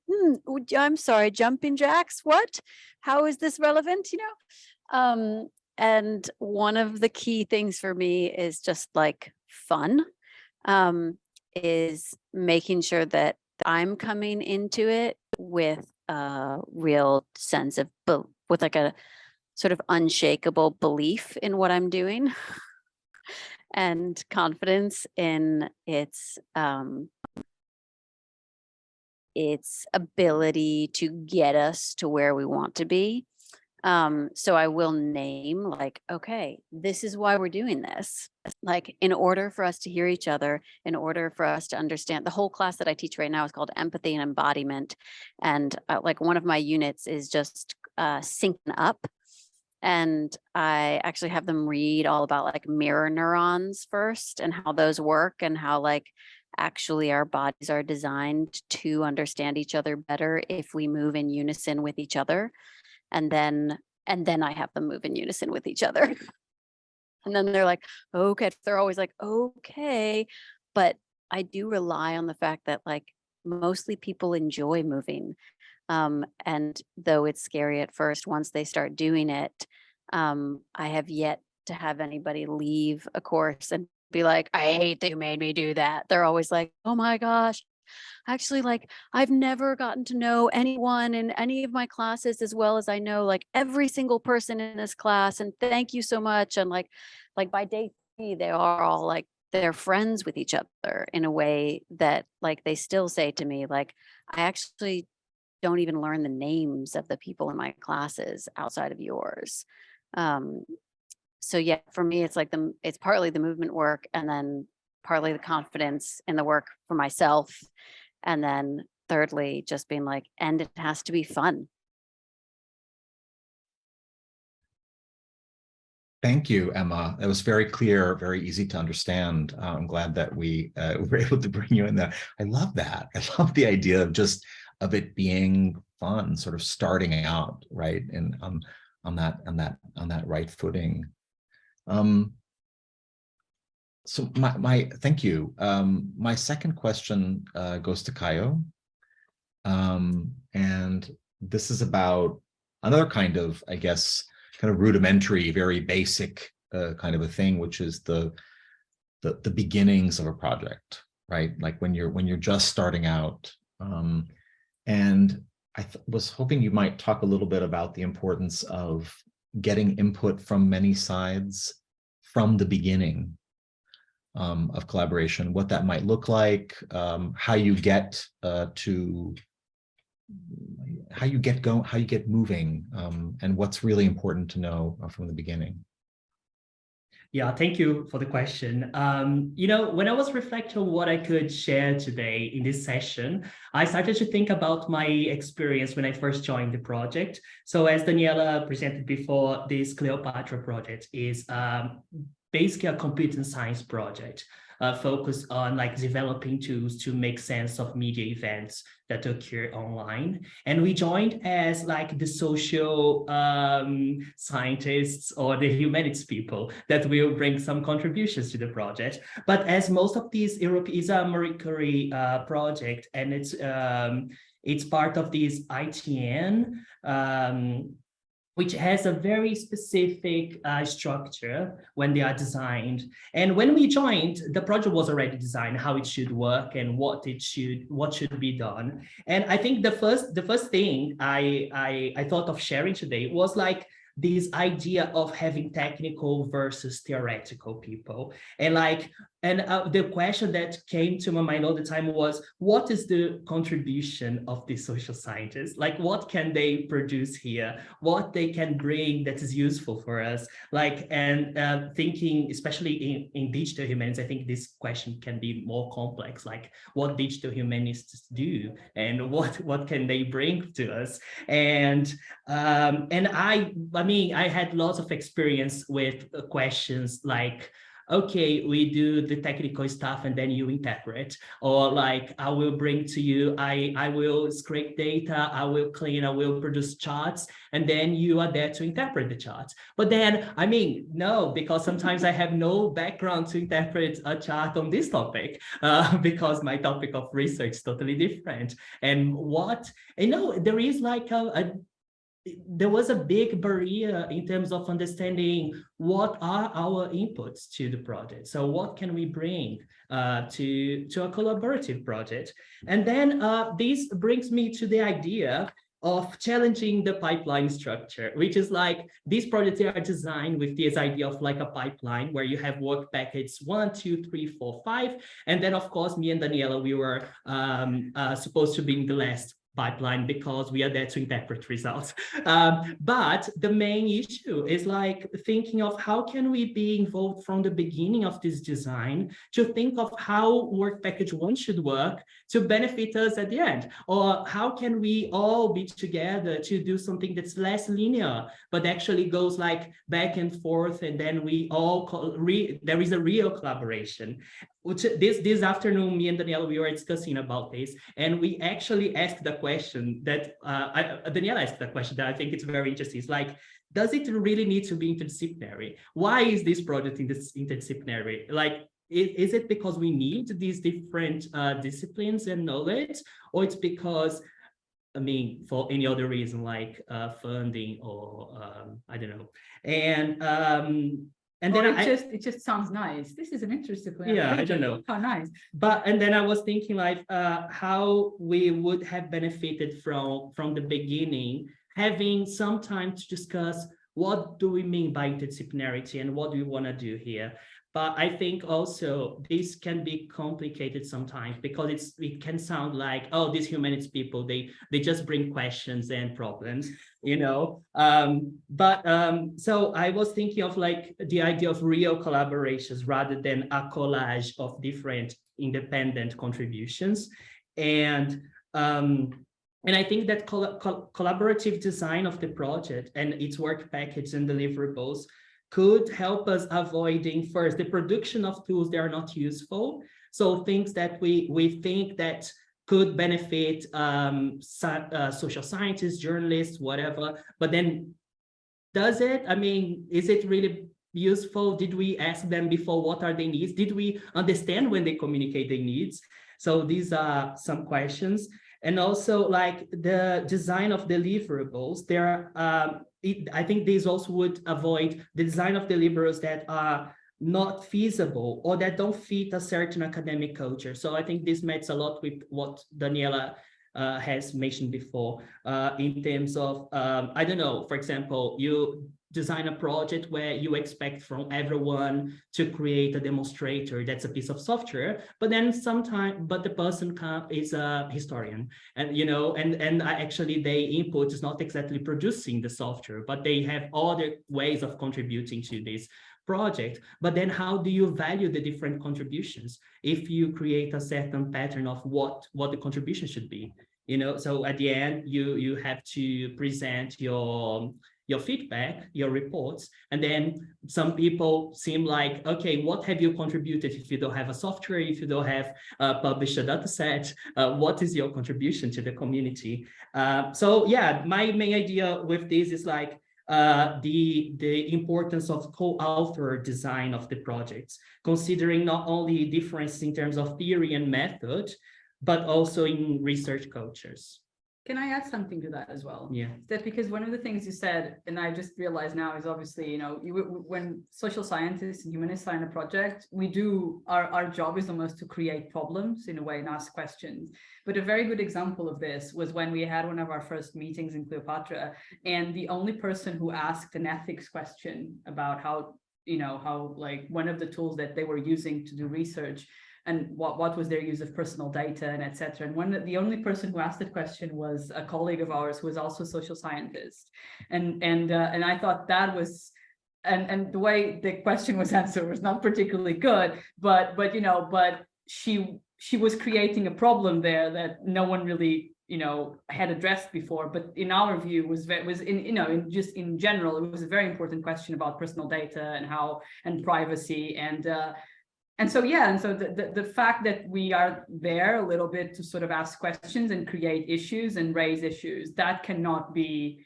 sorry, jumping jacks, what? How is this relevant, you know? And one of the key things for me is just like fun, is making sure that I'm coming into it with a real sense of, with like a sort of unshakable belief in what I'm doing and confidence in its ability to get us to where we want to be. So I will name like, okay, this is why we're doing this. Like, in order for us to hear each other, in order for us to understand, the whole class that I teach right now is called Empathy and Embodiment. And like one of my units is just syncing up. And I actually have them read all about like mirror neurons first and how those work and how like actually our bodies are designed to understand each other better if we move in unison with each other. And then I have them move in unison with each other. And then they're like, okay, they're always like, okay. But I do rely on the fact that like mostly people enjoy moving. And though it's scary at first, once they start doing it, I have yet to have anybody leave a course and be like, I hate that you made me do that. They're always like, oh my gosh, actually, like, I've never gotten to know anyone in any of my classes as well as I know like every single person in this class. And thank you so much. And like by day 3, they are all like, they're friends with each other in a way that like they still say to me, like, I actually don't even learn the names of the people in my classes outside of yours. So yeah, for me, it's like it's partly the movement work and then partly the confidence in the work for myself. And then thirdly, just being like, and it has to be fun. Thank you, Emma. It was very clear, very easy to understand. I'm glad that we were able to bring you in there. I love that. I love the idea of it being fun, sort of starting out, right? And on that right footing. So thank you. My second question goes to Caio. And this is about another kind of, I guess, kind of rudimentary, very basic kind of a thing, which is the beginnings of a project, right? Like when you're just starting out. And I was hoping you might talk a little bit about the importance of getting input from many sides from the beginning of collaboration, what that might look like, how you get moving, and what's really important to know from the beginning. Yeah, thank you for the question. You know, when I was reflecting on what I could share today in this session, I started to think about my experience when I first joined the project. So as Daniela presented before, this Cleopatra project is basically a computer science project focused on like developing tools to make sense of media events that occur online. And we joined as like the social scientists or the humanities people that will bring some contributions to the project. But as most of these, Europe is a Marie Curie project, and it's part of this ITN, which has a very specific structure when they are designed. And when we joined, the project was already designed, how it should work and what should be done. And I think the first thing I thought of sharing today was like this idea of having technical versus theoretical people. And the question that came to my mind all the time was, what is the contribution of the social scientists? Like, what can they produce here? What they can bring that is useful for us? Like, and thinking, especially in digital humanities, I think this question can be more complex, like what digital humanists do and what can they bring to us? And I mean, I had lots of experience with questions like, okay, we do the technical stuff and then you interpret, or like I will bring to you, I will scrape data, I will clean, I will produce charts, and then you are there to interpret the charts. But then, I mean, no, because sometimes I have no background to interpret a chart on this topic, because my topic of research is totally different. And there is like there was a big barrier in terms of understanding what are our inputs to the project. So what can we bring to a collaborative project? And then this brings me to the idea of challenging the pipeline structure, which is like these projects are designed with this idea of like a pipeline where you have work packages 1, 2, 3, 4, 5. And then of course, me and Daniela, we were supposed to be in the last pipeline because we are there to interpret results. But the main issue is like thinking of how can we be involved from the beginning of this design to think of how work package 1 should work to benefit us at the end, or how can we all be together to do something that's less linear, but actually goes like back and forth, and then we all there is a real collaboration. Which this afternoon, me and Daniela, we were discussing about this, and we actually asked the question that Daniela asked the question that I think it's very interesting. It's like, does it really need to be interdisciplinary? Why is this project interdisciplinary? Like, is it because we need these different disciplines and knowledge, or it's because, I mean, for any other reason like funding or I don't know, and then it just sounds nice. This is an interesting plan. Yeah, I don't know. How nice. And then I was thinking like how we would have benefited from the beginning, having some time to discuss what do we mean by interdisciplinarity and what do we want to do here. But I think also this can be complicated sometimes because it can sound like, oh, these humanities people, they just bring questions and problems, you know. So I was thinking of like the idea of real collaborations rather than a collage of different independent contributions. And I think that collaborative design of the project and its work package and deliverables could help us avoiding first the production of tools that are not useful. So things that we think that could benefit social scientists, journalists, whatever, but then does it? I mean, is it really useful? Did we ask them before what are their needs? Did we understand when they communicate their needs? So these are some questions. And also like the design of deliverables, I think these also would avoid the design of deliverables that are not feasible or that don't fit a certain academic culture. So I think this matches a lot with what Daniela has mentioned before in terms of, I don't know, for example, you design a project where you expect from everyone to create a demonstrator that's a piece of software, but then the person is a historian, and you know, and actually their input is not exactly producing the software, but they have other ways of contributing to this project. But then how do you value the different contributions if you create a certain pattern of what the contribution should be? You know, so at the end you have to present your feedback, your reports, and then some people seem like, okay, what have you contributed if you don't have a software, if you don't have published a data set, what is your contribution to the community? So yeah, my main idea with this is like the importance of co-author design of the projects, considering not only difference in terms of theory and method, but also in research cultures. Can I add something to that as well? Yeah. That because one of the things you said, and I just realized now, is obviously, you know, when social scientists and humanists are in a project, we do, our job is almost to create problems in a way and ask questions. But a very good example of this was when we had one of our first meetings in Cleopatra, and the only person who asked an ethics question about how, you know, how like one of the tools that they were using to do research and what was their use of personal data and etc. And the only person who asked that question was a colleague of ours who was also a social scientist. And I thought that was, and the way the question was answered was not particularly good, but you know, but she was creating a problem there that no one really had addressed before, but in our view was in general, it was a very important question about personal data and privacy and so the fact that we are there a little bit to sort of ask questions and create issues and raise issues, that cannot be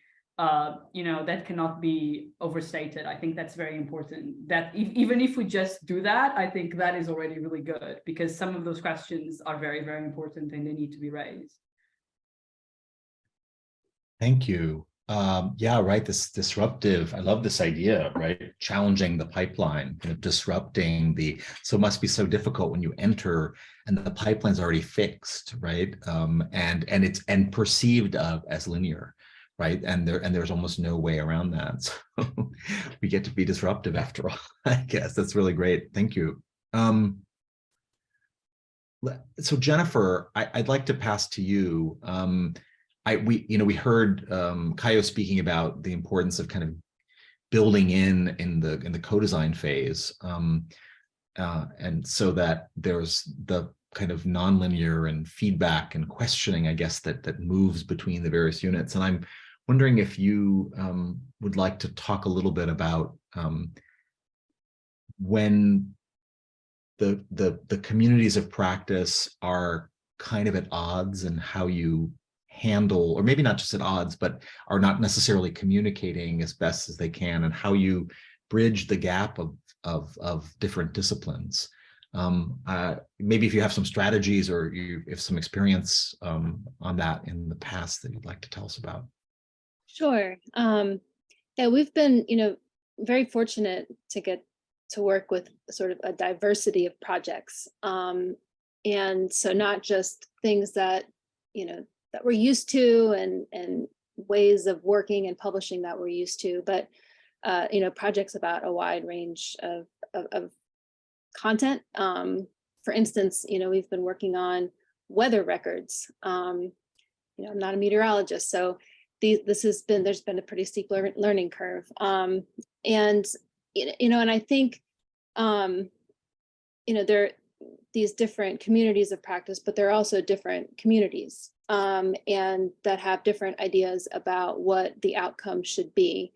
overstated. I think that's very important, that even if we just do that, I think that is already really good, because some of those questions are very, very important and they need to be raised. Thank you. Yeah, right. This disruptive, I love this idea, right? Challenging the pipeline, disrupting so it must be so difficult when you enter and the pipeline's already fixed, right? And perceived as linear, right? And there's almost no way around that. So we get to be disruptive after all, I guess. That's really great. Thank you. So Jennifer, I'd like to pass to you. We heard Caio speaking about the importance of kind of building in the co-design phase, and so that there's the kind of nonlinear and feedback and questioning, I guess, that moves between the various units. And I'm wondering if you would like to talk a little bit about when the communities of practice are kind of at odds, and how you handle, or maybe not just at odds, but are not necessarily communicating as best as they can, and how you bridge the gap of different disciplines. Maybe if you have some strategies, or you have some experience on that in the past that you'd like to tell us about. Sure. Yeah, we've been, very fortunate to get to work with sort of a diversity of projects. And so not just things that, that we're used to and ways of working and publishing that we're used to, but projects about a wide range of content. For instance, we've been working on weather records. I'm not a meteorologist, so there's been a pretty steep learning curve. And I think there are these different communities of practice, but there are also different communities. And that have different ideas about what the outcome should be.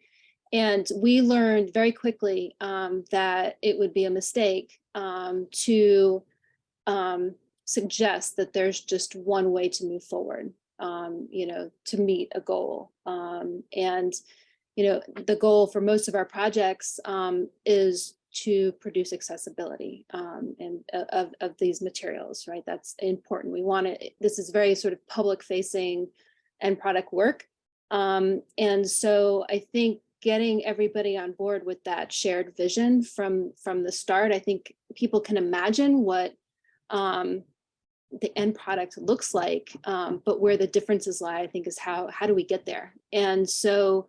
And we learned very quickly that it would be a mistake to suggest that there's just one way to move forward, to meet a goal. And the goal for most of our projects is to produce accessibility and of these materials, right? That's important. We want it. This is very sort of public facing and product work. And so I think getting everybody on board with that shared vision from the start, I think people can imagine what the end product looks like, but where the differences lie, I think, is how do we get there? And so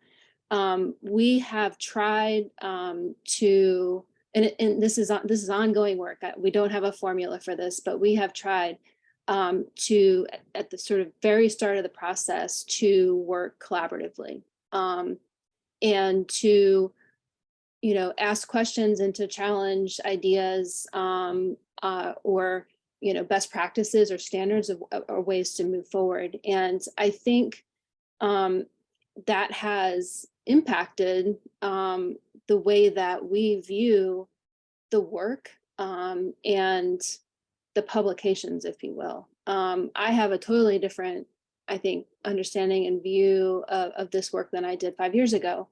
we have tried to, and this is ongoing work. We don't have a formula for this, but we have tried to, at the sort of very start of the process, to work collaboratively and to, ask questions and to challenge ideas or, best practices or standards or ways to move forward. And I think that has impacted the way that we view the work and the publications, if you will. I have a totally different, I think, understanding and view of this work than I did 5 years ago.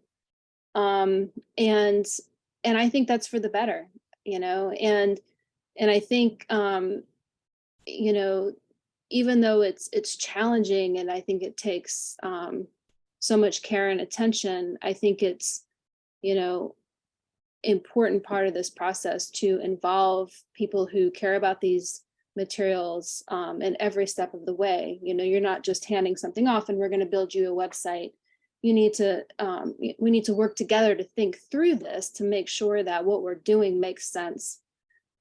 And I think that's for the better, and I think, even though it's challenging and I think it takes so much care and attention, I think it's, important part of this process to involve people who care about these materials in every step of the way. You're not just handing something off and we're going to build you a website. We need to work together to think through this to make sure that what we're doing makes sense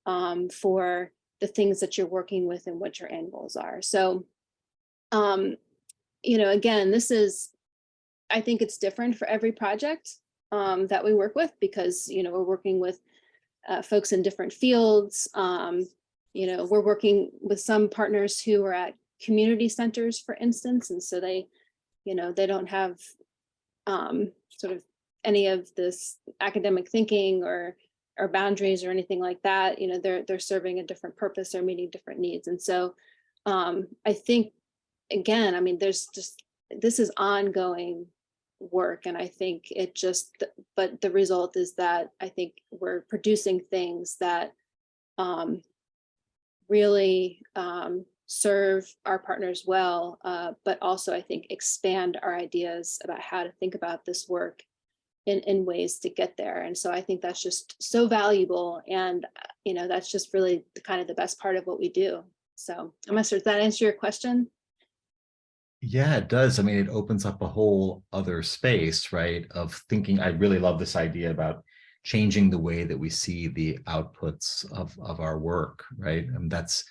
for the things that you're working with and what your end goals are. So, again, I think it's different for every project that we work with, because, we're working with folks in different fields. We're working with some partners who are at community centers, for instance, and so they, you know, they don't have sort of any of this academic thinking or boundaries or anything like that. You know, they're serving a different purpose or meeting different needs. And so I think, again, I mean, this is ongoing work, and I think it just, but the result is that I think we're producing things that really serve our partners well, but also I think expand our ideas about how to think about this work in ways to get there. And so I think that's just so valuable, and you know, that's just really kind of the best part of what we do. So I'm not sure, does that answer your question? Yeah, it does. I mean, it opens up a whole other space, right, of thinking. I really love this idea about changing the way that we see the outputs of our work, right? And that's,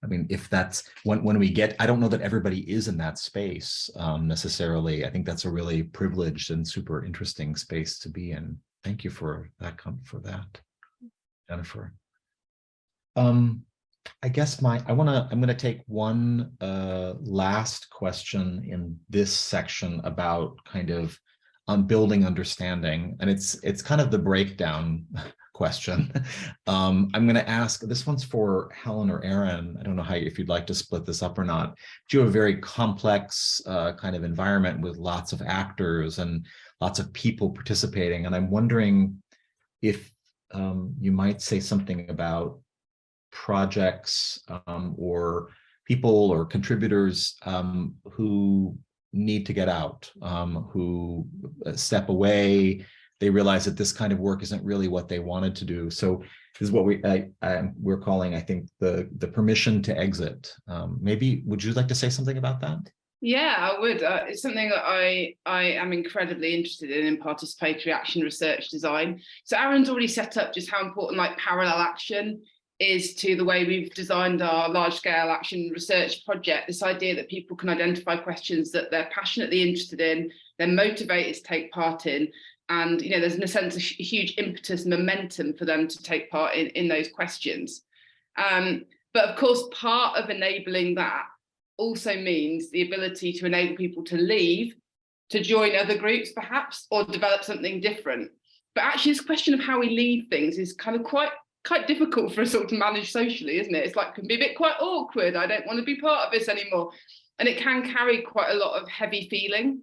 I mean, if that's when we get, I don't know that everybody is in that space necessarily. I think that's a really privileged and super interesting space to be in. Thank you for that, Jennifer. I guess I'm gonna take one last question in this section about kind of building understanding, and it's kind of the breakdown question. I'm gonna ask, this one's for Helen or Arran. I don't know if you'd like to split this up or not. But you have a very complex kind of environment with lots of actors and lots of people participating, and I'm wondering if you might say something about projects or people or contributors who need to get out, who step away. They realize that this kind of work isn't really what they wanted to do. So this is what we're calling, I think, the permission to exit. Maybe would you like to say something about that? Yeah, I would. It's something that I am incredibly interested in participatory action research design. So Arran's already set up just how important like parallel action is to the way we've designed our large-scale action research project. This idea that people can identify questions that they're passionately interested in, they're motivated to take part in, and you know, there's in a sense a huge impetus, momentum for them to take part in those questions. But of course, part of enabling that also means the ability to enable people to leave, to join other groups perhaps, or develop something different. But actually this question of how we leave things is kind of quite difficult for us all to manage socially, isn't it? It's like, can be a bit quite awkward. I don't want to be part of this anymore. And it can carry quite a lot of heavy feeling,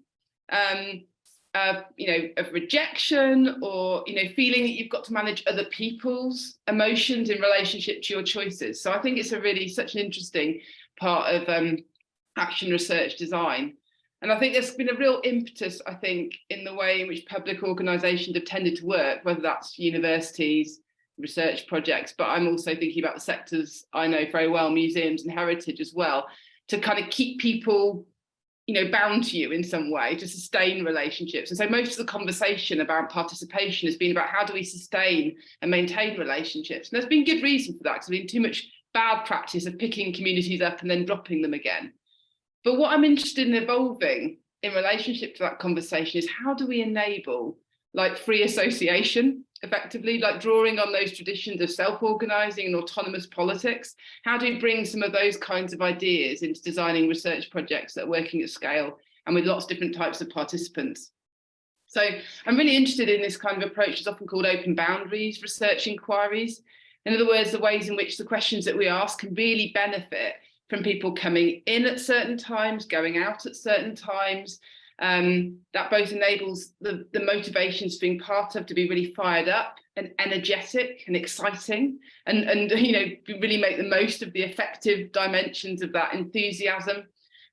you know, of rejection, or, you know, feeling that you've got to manage other people's emotions in relationship to your choices. So I think it's a really such an interesting part of action research design. And I think there's been a real impetus, I think, in the way in which public organisations have tended to work, whether that's universities, research projects, but I'm also thinking about the sectors I know very well, museums and heritage as well, to kind of keep people, you know, bound to you in some way, to sustain relationships. And so most of the conversation about participation has been about how do we sustain and maintain relationships. And there's been good reason for that, because there's been too much bad practice of picking communities up and then dropping them again. But what I'm interested in evolving in relationship to that conversation is how do we enable like free association, effectively, like drawing on those traditions of self-organizing and autonomous politics? How do we bring some of those kinds of ideas into designing research projects that are working at scale and with lots of different types of participants? So I'm really interested in this kind of approach. It's often called open boundaries research inquiries. In other words, the ways in which the questions that we ask can really benefit from people coming in at certain times, going out at certain times. That both enables the motivations being part of to be really fired up and energetic and exciting, and you know, really make the most of the effective dimensions of that enthusiasm.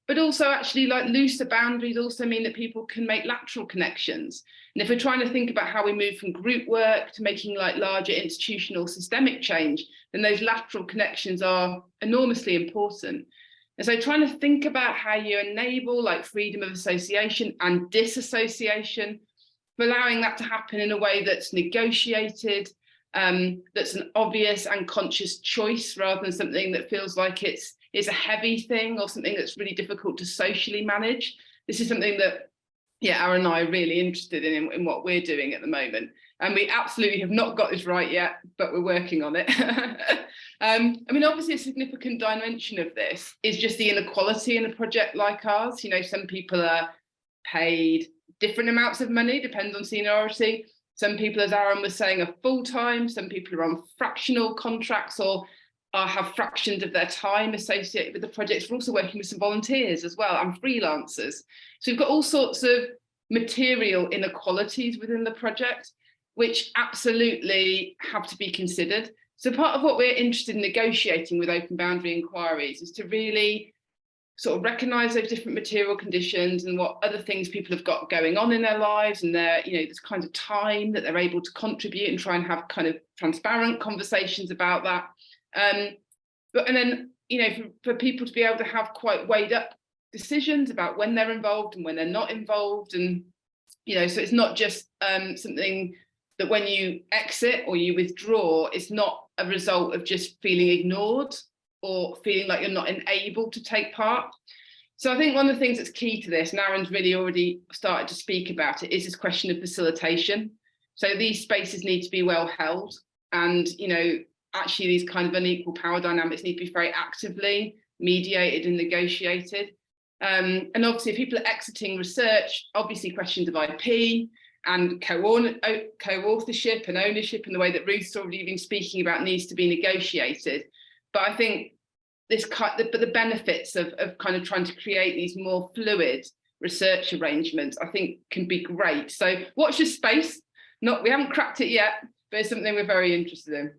But also actually like looser boundaries also mean that people can make lateral connections. And if we're trying to think about how we move from group work to making like larger institutional systemic change, then those lateral connections are enormously important. And so trying to think about how you enable like freedom of association and disassociation, allowing that to happen in a way that's negotiated, that's an obvious and conscious choice rather than something that feels like it's a heavy thing or something that's really difficult to socially manage. This is something that yeah, Arran and I are really interested in what we're doing at the moment. And we absolutely have not got this right yet, but we're working on it. I mean, obviously a significant dimension of this is just the inequality in a project like ours. You know, some people are paid different amounts of money, depends on seniority. Some people, as Arran was saying, are full-time. Some people are on fractional contracts or have fractions of their time associated with the projects. We're also working with some volunteers as well and freelancers. So we've got all sorts of material inequalities within the project, which absolutely have to be considered. So part of what we're interested in negotiating with open boundary inquiries is to really sort of recognise those different material conditions and what other things people have got going on in their lives and their, you know, this kind of time that they're able to contribute and try and have kind of transparent conversations about that. And then, you know, for people to be able to have quite weighed up decisions about when they're involved and when they're not involved. And, you know, so it's not just something that when you exit or you withdraw, it's not a result of just feeling ignored or feeling like you're not enabled to take part. So I think one of the things that's key to this, and Arran's really already started to speak about it, is this question of facilitation. So these spaces need to be well held, and, you know, actually these kind of unequal power dynamics need to be very actively mediated and negotiated. And obviously if people are exiting research, obviously questions of IP and co-authorship and ownership in the way that Ruth's already been speaking about needs to be negotiated. But I think the benefits of kind of trying to create these more fluid research arrangements, I think, can be great. So watch this space. We haven't cracked it yet, but it's something we're very interested in.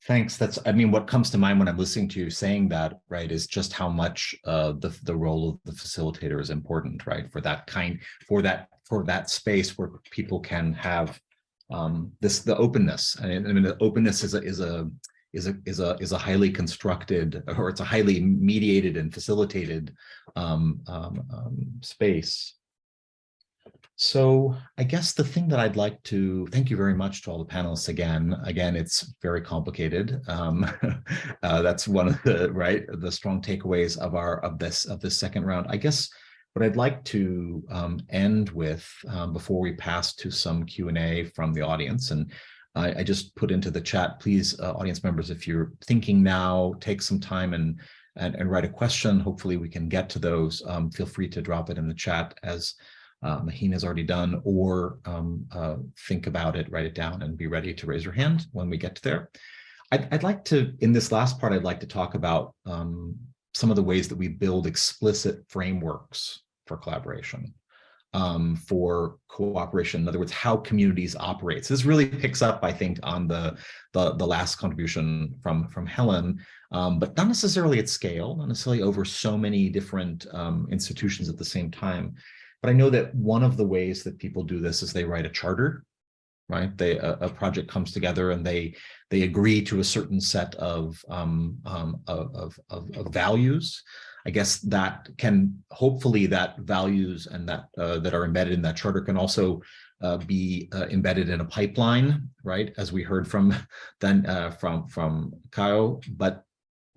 Thanks. I mean, what comes to mind when I'm listening to you saying that, right, is just how much the role of the facilitator is important, right, for that space where people can have the openness. I mean, the openness is a highly constructed, or it's a highly mediated and facilitated space. So I guess the thing that I'd like to thank you very much to all the panelists again. Again, it's very complicated. That's one of the strong takeaways of this second round. I guess what I'd like to end with before we pass to some Q&A from the audience, and I just put into the chat, please, audience members, if you're thinking now, take some time and write a question. Hopefully we can get to those. Feel free to drop it in the chat as Maheen has already done, or think about it, write it down, and be ready to raise your hand when we get to there. I'd like to, in this last part, I'd like to talk about some of the ways that we build explicit frameworks for collaboration, for cooperation. In other words, how communities operate. So this really picks up, I think, on the last contribution from Helen, but not necessarily at scale, not necessarily over so many different institutions at the same time. But I know that one of the ways that people do this is they write a charter, right? A project comes together and they agree to a certain set of values. I guess that can, hopefully that values and that are embedded in that charter can also be embedded in a pipeline, right? As we heard from Caio, but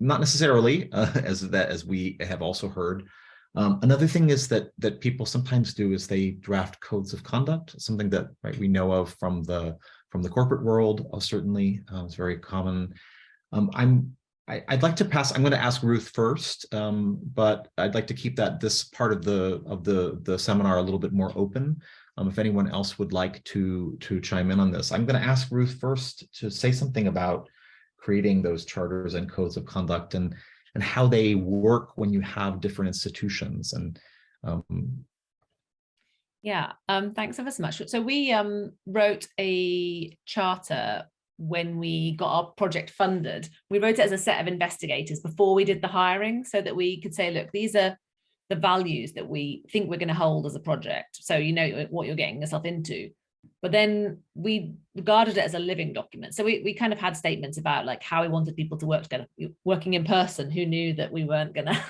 not necessarily as we have also heard. Another thing is that people sometimes do is they draft codes of conduct, something that we know of from the corporate world. Certainly, it's very common. I'd like to pass. I'm going to ask Ruth first, but I'd like to keep this part of the seminar a little bit more open. If anyone else would like to chime in on this, I'm going to ask Ruth first to say something about creating those charters and codes of conduct and how they work when you have different institutions. And thanks ever so much. So we wrote a charter when we got our project funded. We wrote it as a set of investigators before we did the hiring, so that we could say, look, these are the values that we think we're going to hold as a project, so you know what you're getting yourself into. But then we regarded it as a living document. So we kind of had statements about like how we wanted people to work together, working in person. Who knew that we weren't gonna,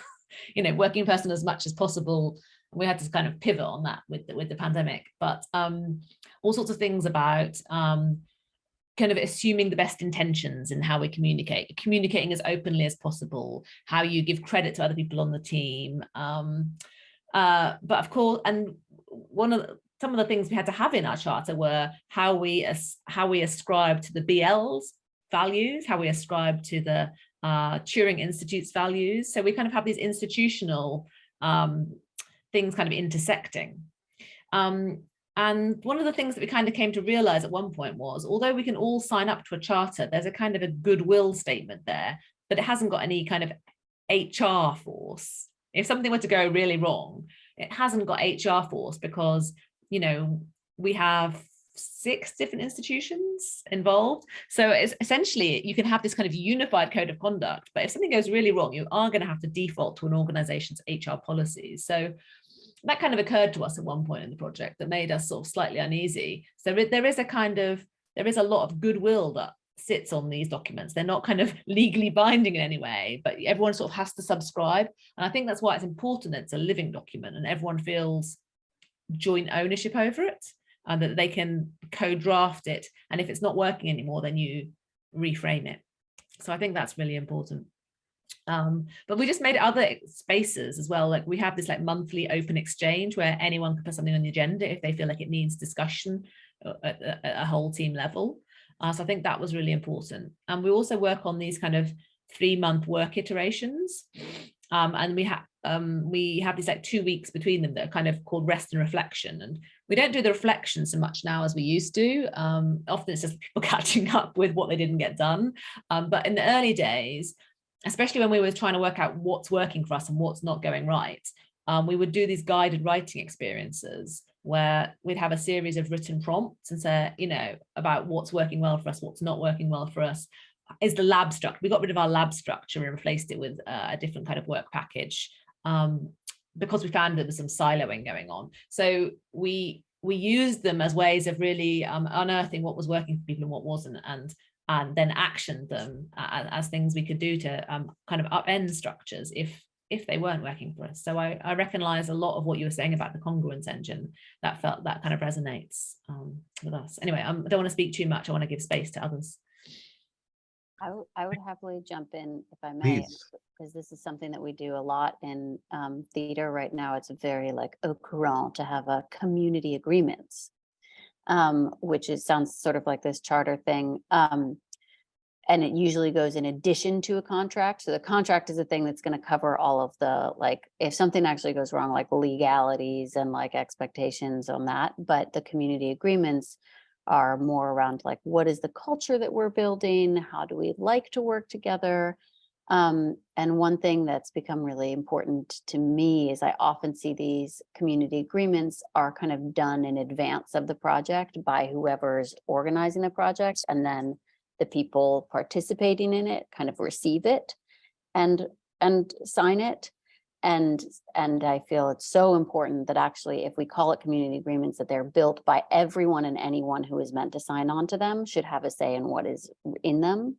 working in person as much as possible. We had to kind of pivot on that with the pandemic. But all sorts of things about kind of assuming the best intentions in how we communicating as openly as possible, how you give credit to other people on the team, But of course, and some of the things we had to have in our charter were how we ascribe to the BL's values, how we ascribe to the Turing Institute's values. So we kind of have these institutional things kind of intersecting. And one of the things that we kind of came to realize at one point was, although we can all sign up to a charter, there's a kind of a goodwill statement there, but it hasn't got any kind of HR force. If something were to go really wrong, it hasn't got HR force because, you know, we have 6 different institutions involved. So it's essentially, you can have this kind of unified code of conduct, but if something goes really wrong, you are going to have to default to an organization's HR policies. So that kind of occurred to us at one point in the project that made us sort of slightly uneasy. So there is a lot of goodwill that sits on these documents. They're not kind of legally binding in any way, but everyone sort of has to subscribe. And I think that's why it's important that it's a living document and everyone feels joint ownership over it, and that they can co-draft it. And if it's not working anymore, then you reframe it. So I think that's really important. But we just made other spaces as well. Like we have this like monthly open exchange where anyone can put something on the agenda if they feel like it needs discussion at a whole team level. So I think that was really important. And we also work on these kind of 3-month work iterations. And we have these like 2 weeks between them that are kind of called rest and reflection. And we don't do the reflection so much now as we used to. Often it's just people catching up with what they didn't get done. But in the early days, especially when we were trying to work out what's working for us and what's not going right, we would do these guided writing experiences where we'd have a series of written prompts and say, you know, about what's working well for us, what's not working well for us. Is the lab structure? We got rid of our lab structure and replaced it with a different kind of work package because we found there was some siloing going on. So we used them as ways of really unearthing what was working for people and what wasn't, and then actioned them as things we could do to kind of upend structures if they weren't working for us. So I recognize a lot of what you were saying about the congruence engine that kind of resonates with us. Anyway, I don't want to speak too much. I want to give space to others. I would happily jump in if I may, Please. because this is something that we do a lot in theater right now. It's very like au courant to have a community agreements, which sounds sort of like this charter thing. And it usually goes in addition to a contract. So the contract is a thing that's going to cover all of the, like, if something actually goes wrong, like legalities and like expectations on that. But the community agreements are more around like, what is the culture that we're building? How do we like to work together? And one thing that's become really important to me is I often see these community agreements are kind of done in advance of the project by whoever's organizing the project, and then the people participating in it kind of receive it and sign it. And I feel it's so important that actually, if we call it community agreements, that they're built by everyone, and anyone who is meant to sign on to them should have a say in what is in them.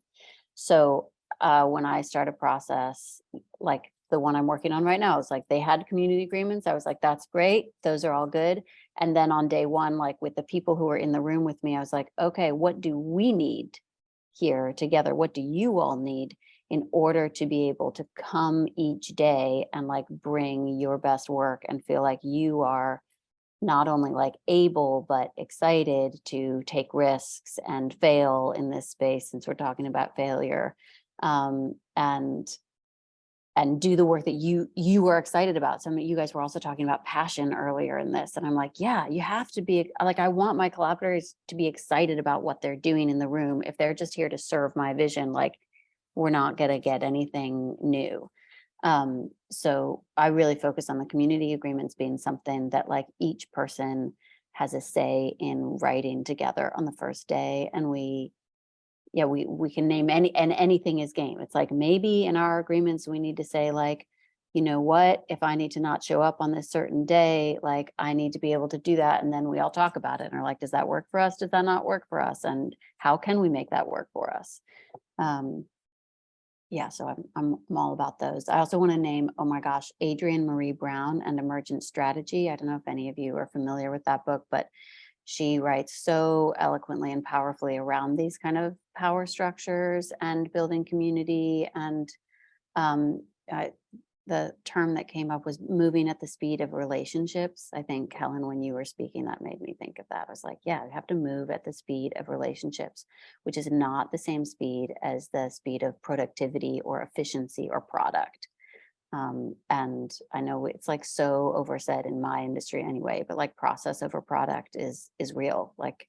So when I start a process like the one I'm working on right now, it's like they had community agreements. I was like, that's great. Those are all good. And then on day one, like with the people who were in the room with me, I was like, okay, what do we need here together? What do you all need in order to be able to come each day and like bring your best work and feel like you are not only like able, but excited to take risks and fail in this space, since we're talking about failure, and do the work that you are excited about. Some of you guys were also talking about passion earlier in this. And I'm like, yeah, you have to be like, I want my collaborators to be excited about what they're doing in the room. If they're just here to serve my vision, like we're not going to get anything new. So I really focus on the community agreements being something that like each person has a say in writing together on the first day. And we can name anything is game. It's like, maybe in our agreements, we need to say like, you know what, if I need to not show up on this certain day, like I need to be able to do that. And then we all talk about it and are like, does that work for us? Does that not work for us? And how can we make that work for us? Yeah, so I'm all about those. I also want to name, oh my gosh, Adrienne Marie Brown and Emergent Strategy. I don't know if any of you are familiar with that book, but she writes so eloquently and powerfully around these kind of power structures and building community. And the term that came up was moving at the speed of relationships. I think, Helen, when you were speaking, that made me think of that. I was like, yeah, you have to move at the speed of relationships, which is not the same speed as the speed of productivity or efficiency or product. And I know it's like so oversaid in my industry anyway, but like process over product is real. Like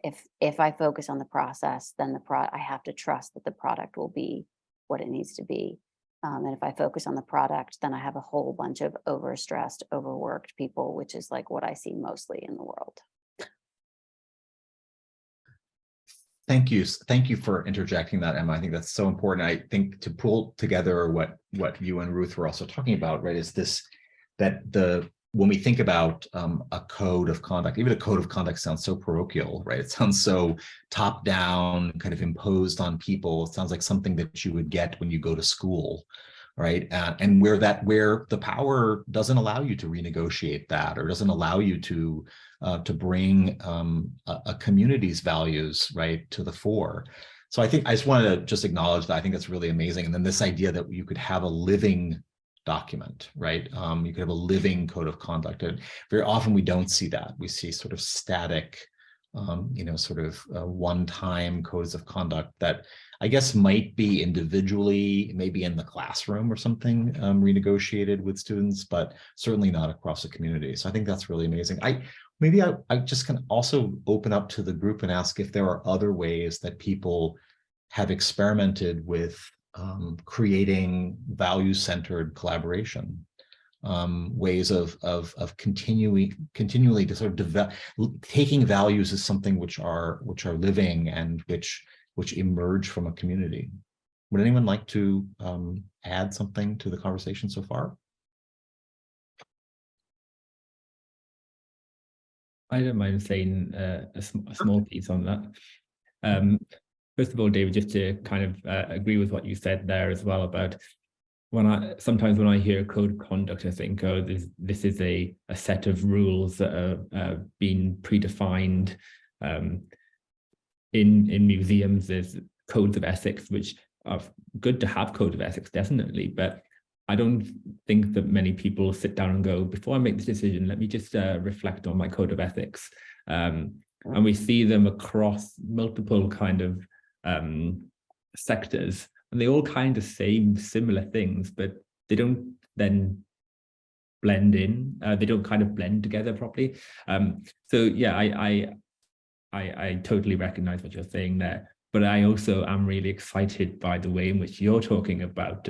if I focus on the process, then I have to trust that the product will be what it needs to be. And if I focus on the product, then I have a whole bunch of overstressed, overworked people, which is like what I see mostly in the world. Thank you. Thank you for interjecting that, Emma. I think that's so important. I think to pull together what you and Ruth were also talking about, right, is this, that when we think about a code of conduct, even a code of conduct sounds so parochial, right? It sounds so top down, kind of imposed on people. It sounds like something that you would get when you go to school, right? And where the power doesn't allow you to renegotiate that, or doesn't allow you to bring a community's values, right, to the fore. So I think I just wanted to just acknowledge that. I think that's really amazing. And then this idea that you could have a living document, right? You could have a living code of conduct. And very often we don't see that. We see sort of static, sort of one-time codes of conduct that I guess might be individually, maybe in the classroom or something, renegotiated with students, but certainly not across the community. So I think that's really amazing. Maybe I just can also open up to the group and ask if there are other ways that people have experimented with creating value-centered collaboration, ways of continually to sort of develop, taking values as something which are living and which emerge from a community. Would anyone like to add something to the conversation so far? I don't mind saying a small piece on that. First of all, David, just to kind of agree with what you said there as well about sometimes when I hear code of conduct, I think, oh, this is a set of rules that are being predefined. In museums, there's codes of ethics, which are good to have code of ethics, definitely, but I don't think that many people sit down and go, before I make this decision, let me just reflect on my code of ethics. And we see them across multiple kind of sectors, and they all kind of say similar things, but they don't then blend in. They don't kind of blend together properly. So yeah, I totally recognize what you're saying there, but I also am really excited by the way in which you're talking about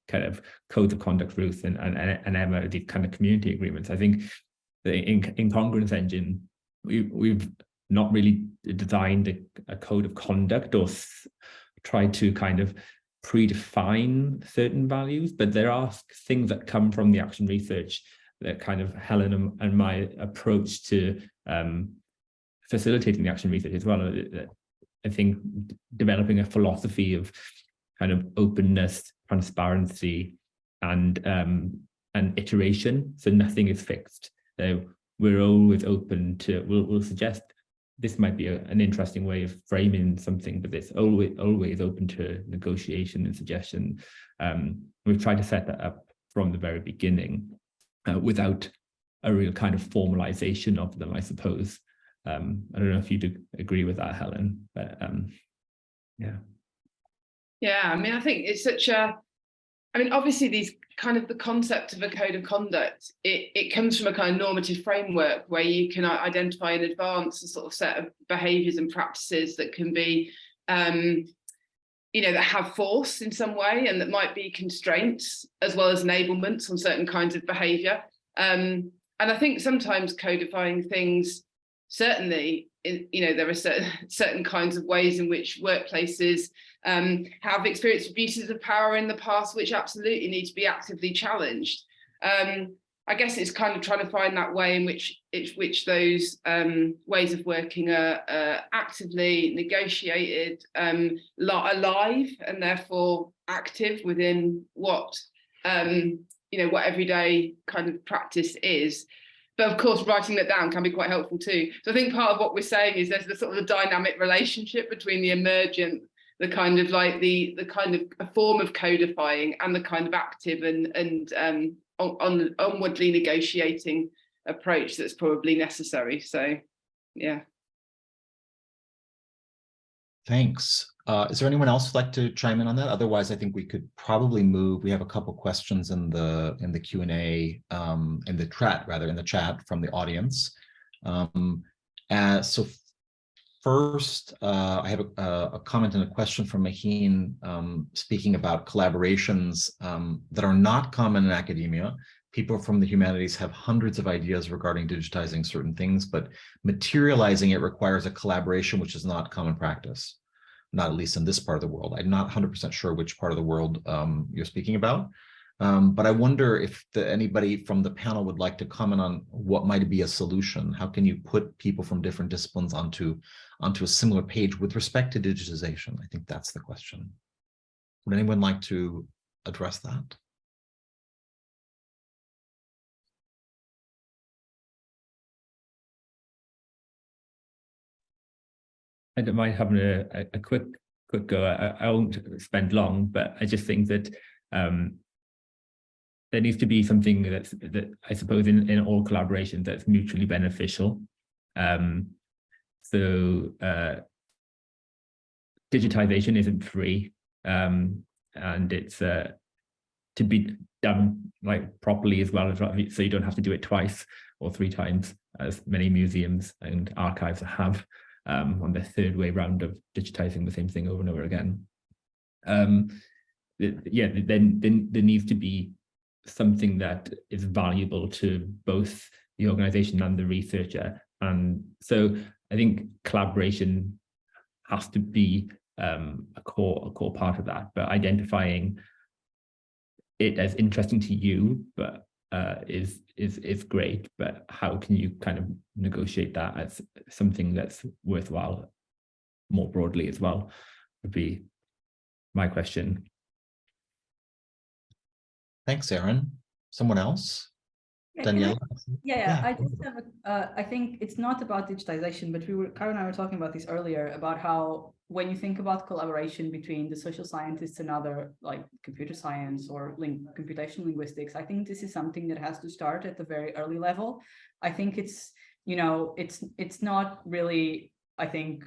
kind of codes of conduct, Ruth and Emma, these kind of community agreements. I think in Congruence Engine, we've not really designed a code of conduct or tried to kind of predefine certain values, but there are things that come from the action research that kind of Helen and my approach to facilitating the action research as well. I think developing a philosophy of kind of openness, transparency, and iteration. So nothing is fixed. We're always open to. We'll suggest this might be an interesting way of framing something, but it's always open to negotiation and suggestion. We've tried to set that up from the very beginning without a real kind of formalization of them, I suppose. I don't know if you do agree with that, Helen, but yeah. Yeah, I mean, I think it's obviously these kind of the concept of a code of conduct, it comes from a kind of normative framework where you can identify in advance a sort of set of behaviours and practices that can be, that have force in some way and that might be constraints as well as enablements on certain kinds of behaviour. And I think sometimes codifying things, certainly, there are certain kinds of ways in which workplaces have experienced abuses of power in the past, which absolutely need to be actively challenged. I guess it's kind of trying to find that way in which those ways of working are actively negotiated, alive, and therefore active within what what everyday kind of practice is. But of course, writing that down can be quite helpful too. So I think part of what we're saying is there's the sort of the dynamic relationship between the emergent the kind of like the kind of a form of codifying and the kind of active and onwardly negotiating approach that's probably necessary. So yeah. Thanks. Is there anyone else who'd like to chime in on that? Otherwise, I think we could probably move. We have a couple questions in the Q&A, in the chat from the audience. So first, I have a comment and a question from Maheen, speaking about collaborations that are not common in academia. People from the humanities have hundreds of ideas regarding digitizing certain things, but materializing it requires a collaboration, which is not common practice, not at least in this part of the world. I'm not 100% sure which part of the world you're speaking about, but I wonder if anybody from the panel would like to comment on what might be a solution. How can you put people from different disciplines onto a similar page with respect to digitization? I think that's the question. Would anyone like to address that? I don't mind having a quick go. I won't spend long, but I just think that there needs to be something that I suppose in all collaborations that's mutually beneficial. So digitization isn't free, and it's to be done like properly as well, so you don't have to do it twice or 3 times, as many museums and archives have. On the 3rd way round of digitizing the same thing over and over again. Yeah, then there needs to be something that is valuable to both the organization and the researcher. And so I think collaboration has to be a core part of that, but identifying it as interesting to you, but is great, but how can you kind of negotiate that as something that's worthwhile more broadly as well, would be my question. Thanks, Arran. Someone else? Daniela? Yeah, I just have I think it's not about digitization, but Caio and I were talking about this earlier, about how when you think about collaboration between the social scientists and other like computer science or computational linguistics, I think this is something that has to start at the very early level. I think it's, you know, it's not really, I think,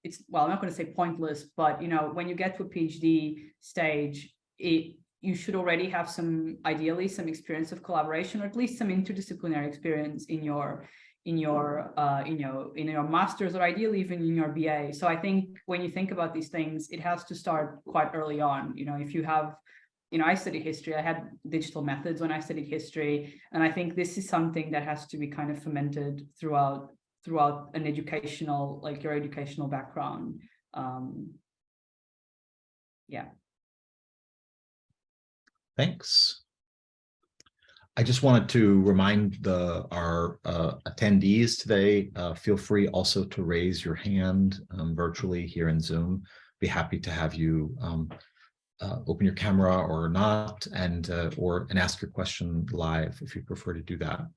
it's, well, I'm not going to say pointless, but, you know, when you get to a PhD stage, you should already have ideally some experience of collaboration, or at least some interdisciplinary experience in your master's, or ideally even in your BA. So I think when you think about these things, it has to start quite early on. You know, if you have, you know, I studied history, I had digital methods when I studied history, and I think this is something that has to be kind of fermented throughout an educational, like your educational background. Yeah. Thanks. I just wanted to remind our attendees today, feel free also to raise your hand virtually here in Zoom. Be happy to have you open your camera or not, and ask your question live if you prefer to do that.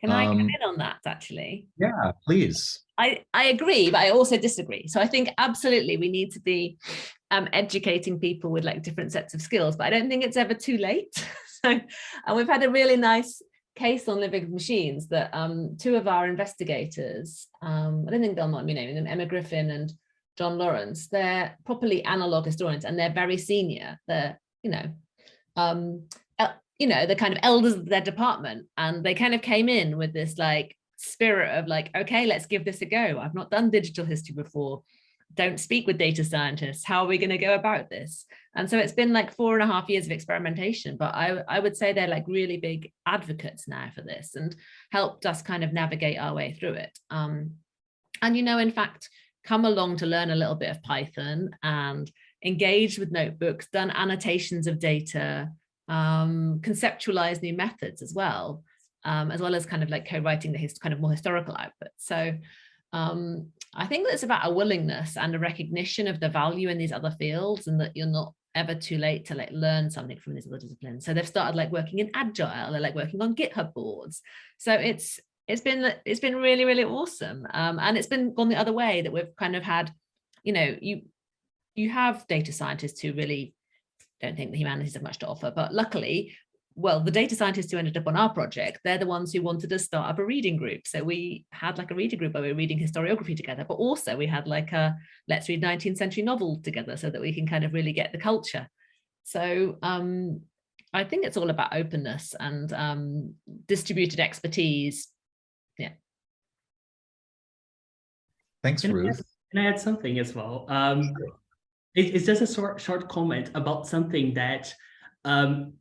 Can I come in on that, actually? Yeah, please. I agree, but I also disagree. So I think absolutely we need to be educating people with like different sets of skills, but I don't think it's ever too late. So, and we've had a really nice case on living machines that 2 of our investigators, I don't think they'll mind me naming them, Emma Griffin and John Lawrence, they're properly analog historians, and they're very senior. They're, the kind of elders of their department, and they kind of came in with this like spirit of like, okay, let's give this a go. I've not done digital history before. Don't speak with data scientists. How are we going to go about this? And so it's been like 4.5 years of experimentation, but I would say they're like really big advocates now for this and helped us kind of navigate our way through it. And, in fact, come along to learn a little bit of Python and engage with notebooks, done annotations of data, conceptualize new methods as well as kind of like co-writing the kind of more historical output. So I think that's about a willingness and a recognition of the value in these other fields, and that you're not ever too late to like learn something from these other disciplines. So they've started like working in Agile, they're like working on GitHub boards. So it's been really, really awesome. And it's been gone the other way, that we've kind of had, you have data scientists who really don't think the humanities have much to offer, but luckily, well, the data scientists who ended up on our project, they're the ones who wanted to start up a reading group. So we had like a reading group where we were reading historiography together, but also we had like a let's read 19th century novel together so that we can kind of really get the culture. So I think it's all about openness and distributed expertise. Yeah. Thanks, Ruth. Can I add something as well? It's just a short comment about something that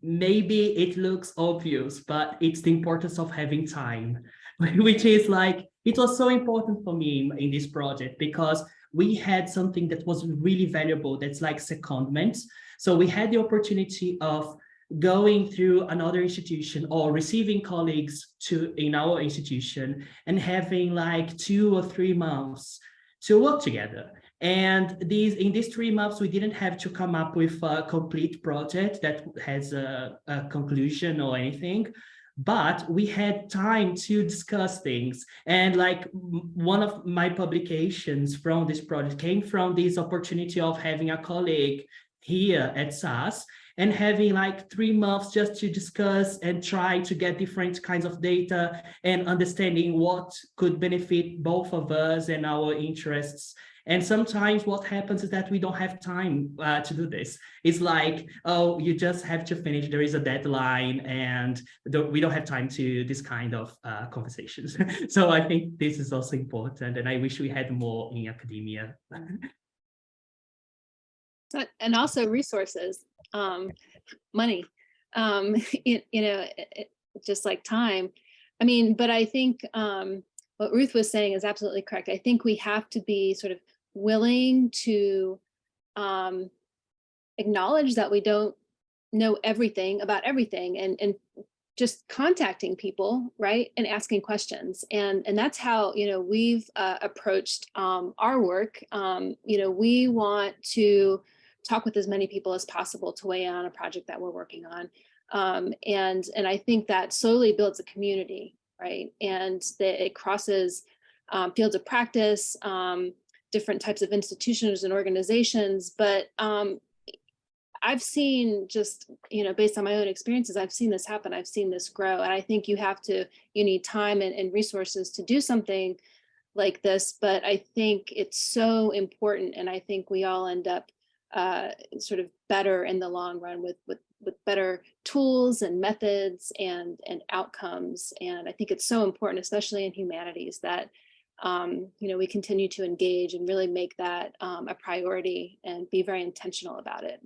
maybe it looks obvious, but it's the importance of having time, which is like, it was so important for me in this project because we had something that was really valuable, that's like secondments. So we had the opportunity of going through another institution or receiving colleagues in our institution and having like 2 or 3 months to work together. And in these 3 months, we didn't have to come up with a complete project that has a conclusion or anything, but we had time to discuss things. And like one of my publications from this project came from this opportunity of having a colleague here at SAS and having like 3 months just to discuss and try to get different kinds of data and understanding what could benefit both of us and our interests. And sometimes what happens is that we don't have time to do this. It's like, oh, you just have to finish, there is a deadline, and we don't have time to this kind of conversations. So I think this is also important, and I wish we had more in academia. And also resources, money, just like time. I mean, but I think what Ruth was saying is absolutely correct. I think we have to be sort of willing to acknowledge that we don't know everything about everything, and just contacting people, right, and asking questions. And that's how, we've approached our work. We want to talk with as many people as possible to weigh in on a project that we're working on. And I think that slowly builds a community, right? And that it crosses fields of practice, different types of institutions and organizations. But I've seen just, based on my own experiences, I've seen this happen. I've seen this grow. And I think you need time and resources to do something like this. But I think it's so important. And I think we all end up sort of better in the long run with better tools and methods and outcomes. And I think it's so important, especially in humanities, that we continue to engage and really make that a priority and be very intentional about it.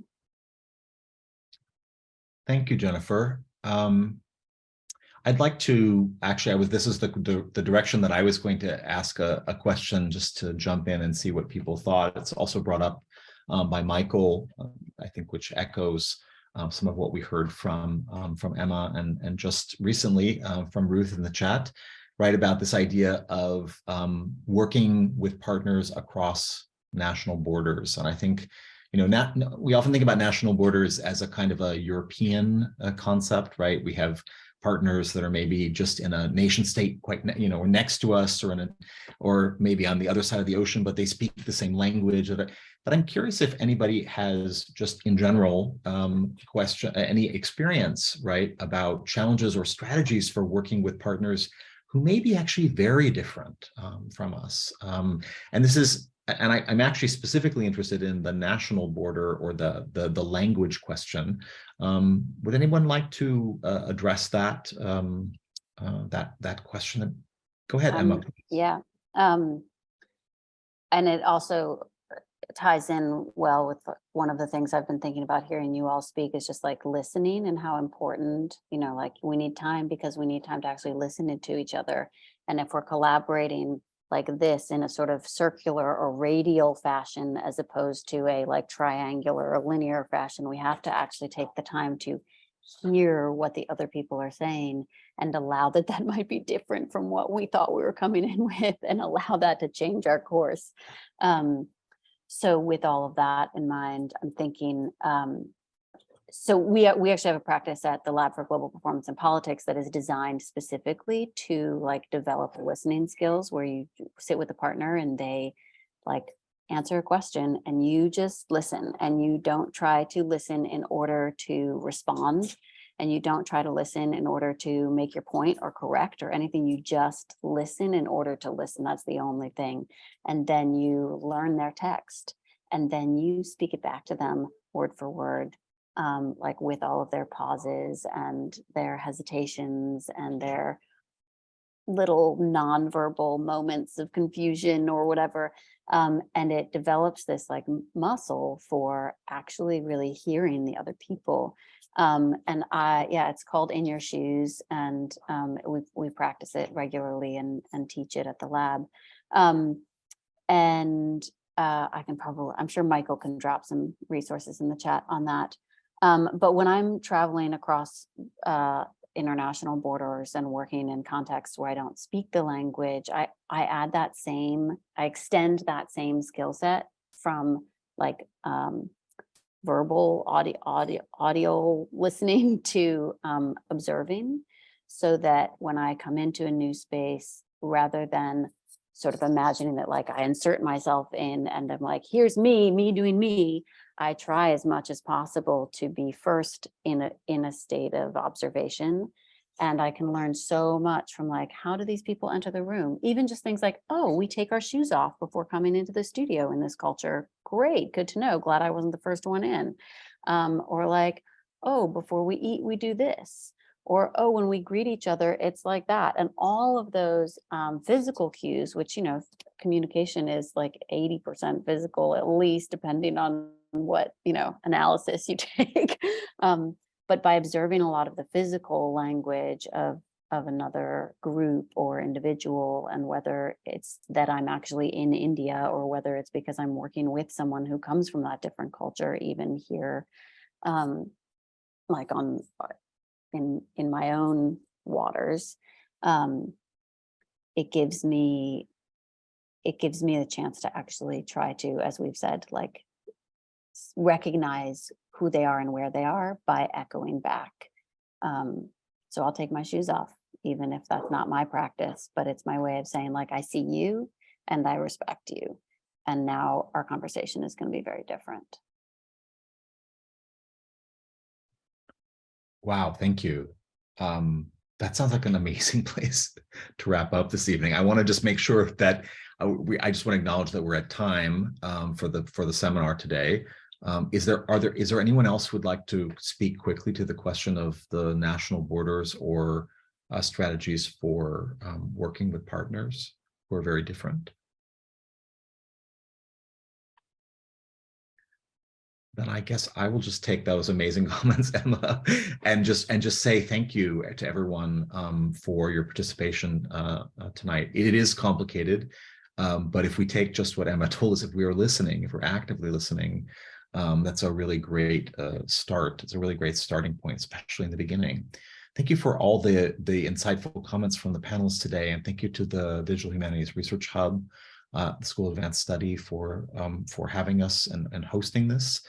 Thank you, Jennifer. I'd like to actually, this is the direction that I was going to ask a question, just to jump in and see what people thought. It's also brought up by Michael, I think, which echoes some of what we heard from Emma and just recently from Ruth in the chat, right, about this idea of working with partners across national borders. And I think, we often think about national borders as a kind of a European concept, right? We have partners that are maybe just in a nation state, quite, or next to us, or maybe on the other side of the ocean, but they speak the same language. But I'm curious if anybody has, just in general, any experience, right, about challenges or strategies for working with partners who may be actually very different from us. And this is, and I'm actually specifically interested in the national border or the language question. Would anyone like to address that that question? Go ahead, Emma. Yeah, and it also ties in well with one of the things I've been thinking about hearing you all speak, is just like listening, and how important, like we need time, because we need time to actually listen to each other. And if we're collaborating like this in a sort of circular or radial fashion, as opposed to a like triangular or linear fashion, we have to actually take the time to hear what the other people are saying and allow that might be different from what we thought we were coming in with, and allow that to change our course. So with all of that in mind, I'm thinking, so we actually have a practice at the Lab for Global Performance and Politics that is designed specifically to like develop listening skills, where you sit with a partner and they like answer a question and you just listen, and you don't try to listen in order to respond, and you don't try to listen in order to make your point or correct or anything. You just listen in order to listen. That's the only thing. And then you learn their text, and then you speak it back to them word for word, like with all of their pauses and their hesitations and their little nonverbal moments of confusion or whatever. And it develops this like muscle for actually really hearing the other people. And it's called In Your Shoes, and we practice it regularly and teach it at the lab. I'm sure Michael can drop some resources in the chat on that. But when I'm traveling across international borders and working in contexts where I don't speak the language, I extend that same skill set from like verbal audio listening to observing, so that when I come into a new space, rather than sort of imagining that like I insert myself in and I'm like, here's me doing me, I try as much as possible to be first in a state of observation. And I can learn so much from like, how do these people enter the room? Even just things like, oh, we take our shoes off before coming into the studio in this culture. Great, good to know. Glad I wasn't the first one in. Or like, oh, before we eat, we do this. Or, oh, when we greet each other, it's like that. And all of those physical cues, which, you know, communication is like 80% physical, at least, depending on what, you know, analysis you take. But by observing a lot of the physical language of another group or individual, and whether it's that I'm actually in India or whether it's because I'm working with someone who comes from that different culture, even here, like in my own waters, it gives me the chance to actually try to, as we've said, like recognize who they are and where they are by echoing back. So I'll take my shoes off, even if that's not my practice, but it's my way of saying like, I see you and I respect you. And now our conversation is going to be very different. Wow, thank you. That sounds like an amazing place to wrap up this evening. I want to just make sure that I just want to acknowledge that we're at time for the seminar today. Is there anyone else who would like to speak quickly to the question of the national borders or strategies for working with partners who are very different? Then I guess I will just take those amazing comments, Emma, and just say thank you to everyone for your participation tonight. It is complicated, but if we take just what Emma told us, if we're actively listening, that's a really great start. It's a really great starting point, especially in the beginning. Thank you for all the insightful comments from the panelists today, and thank you to the Digital Humanities Research Hub, the School of Advanced Study for having us and hosting this.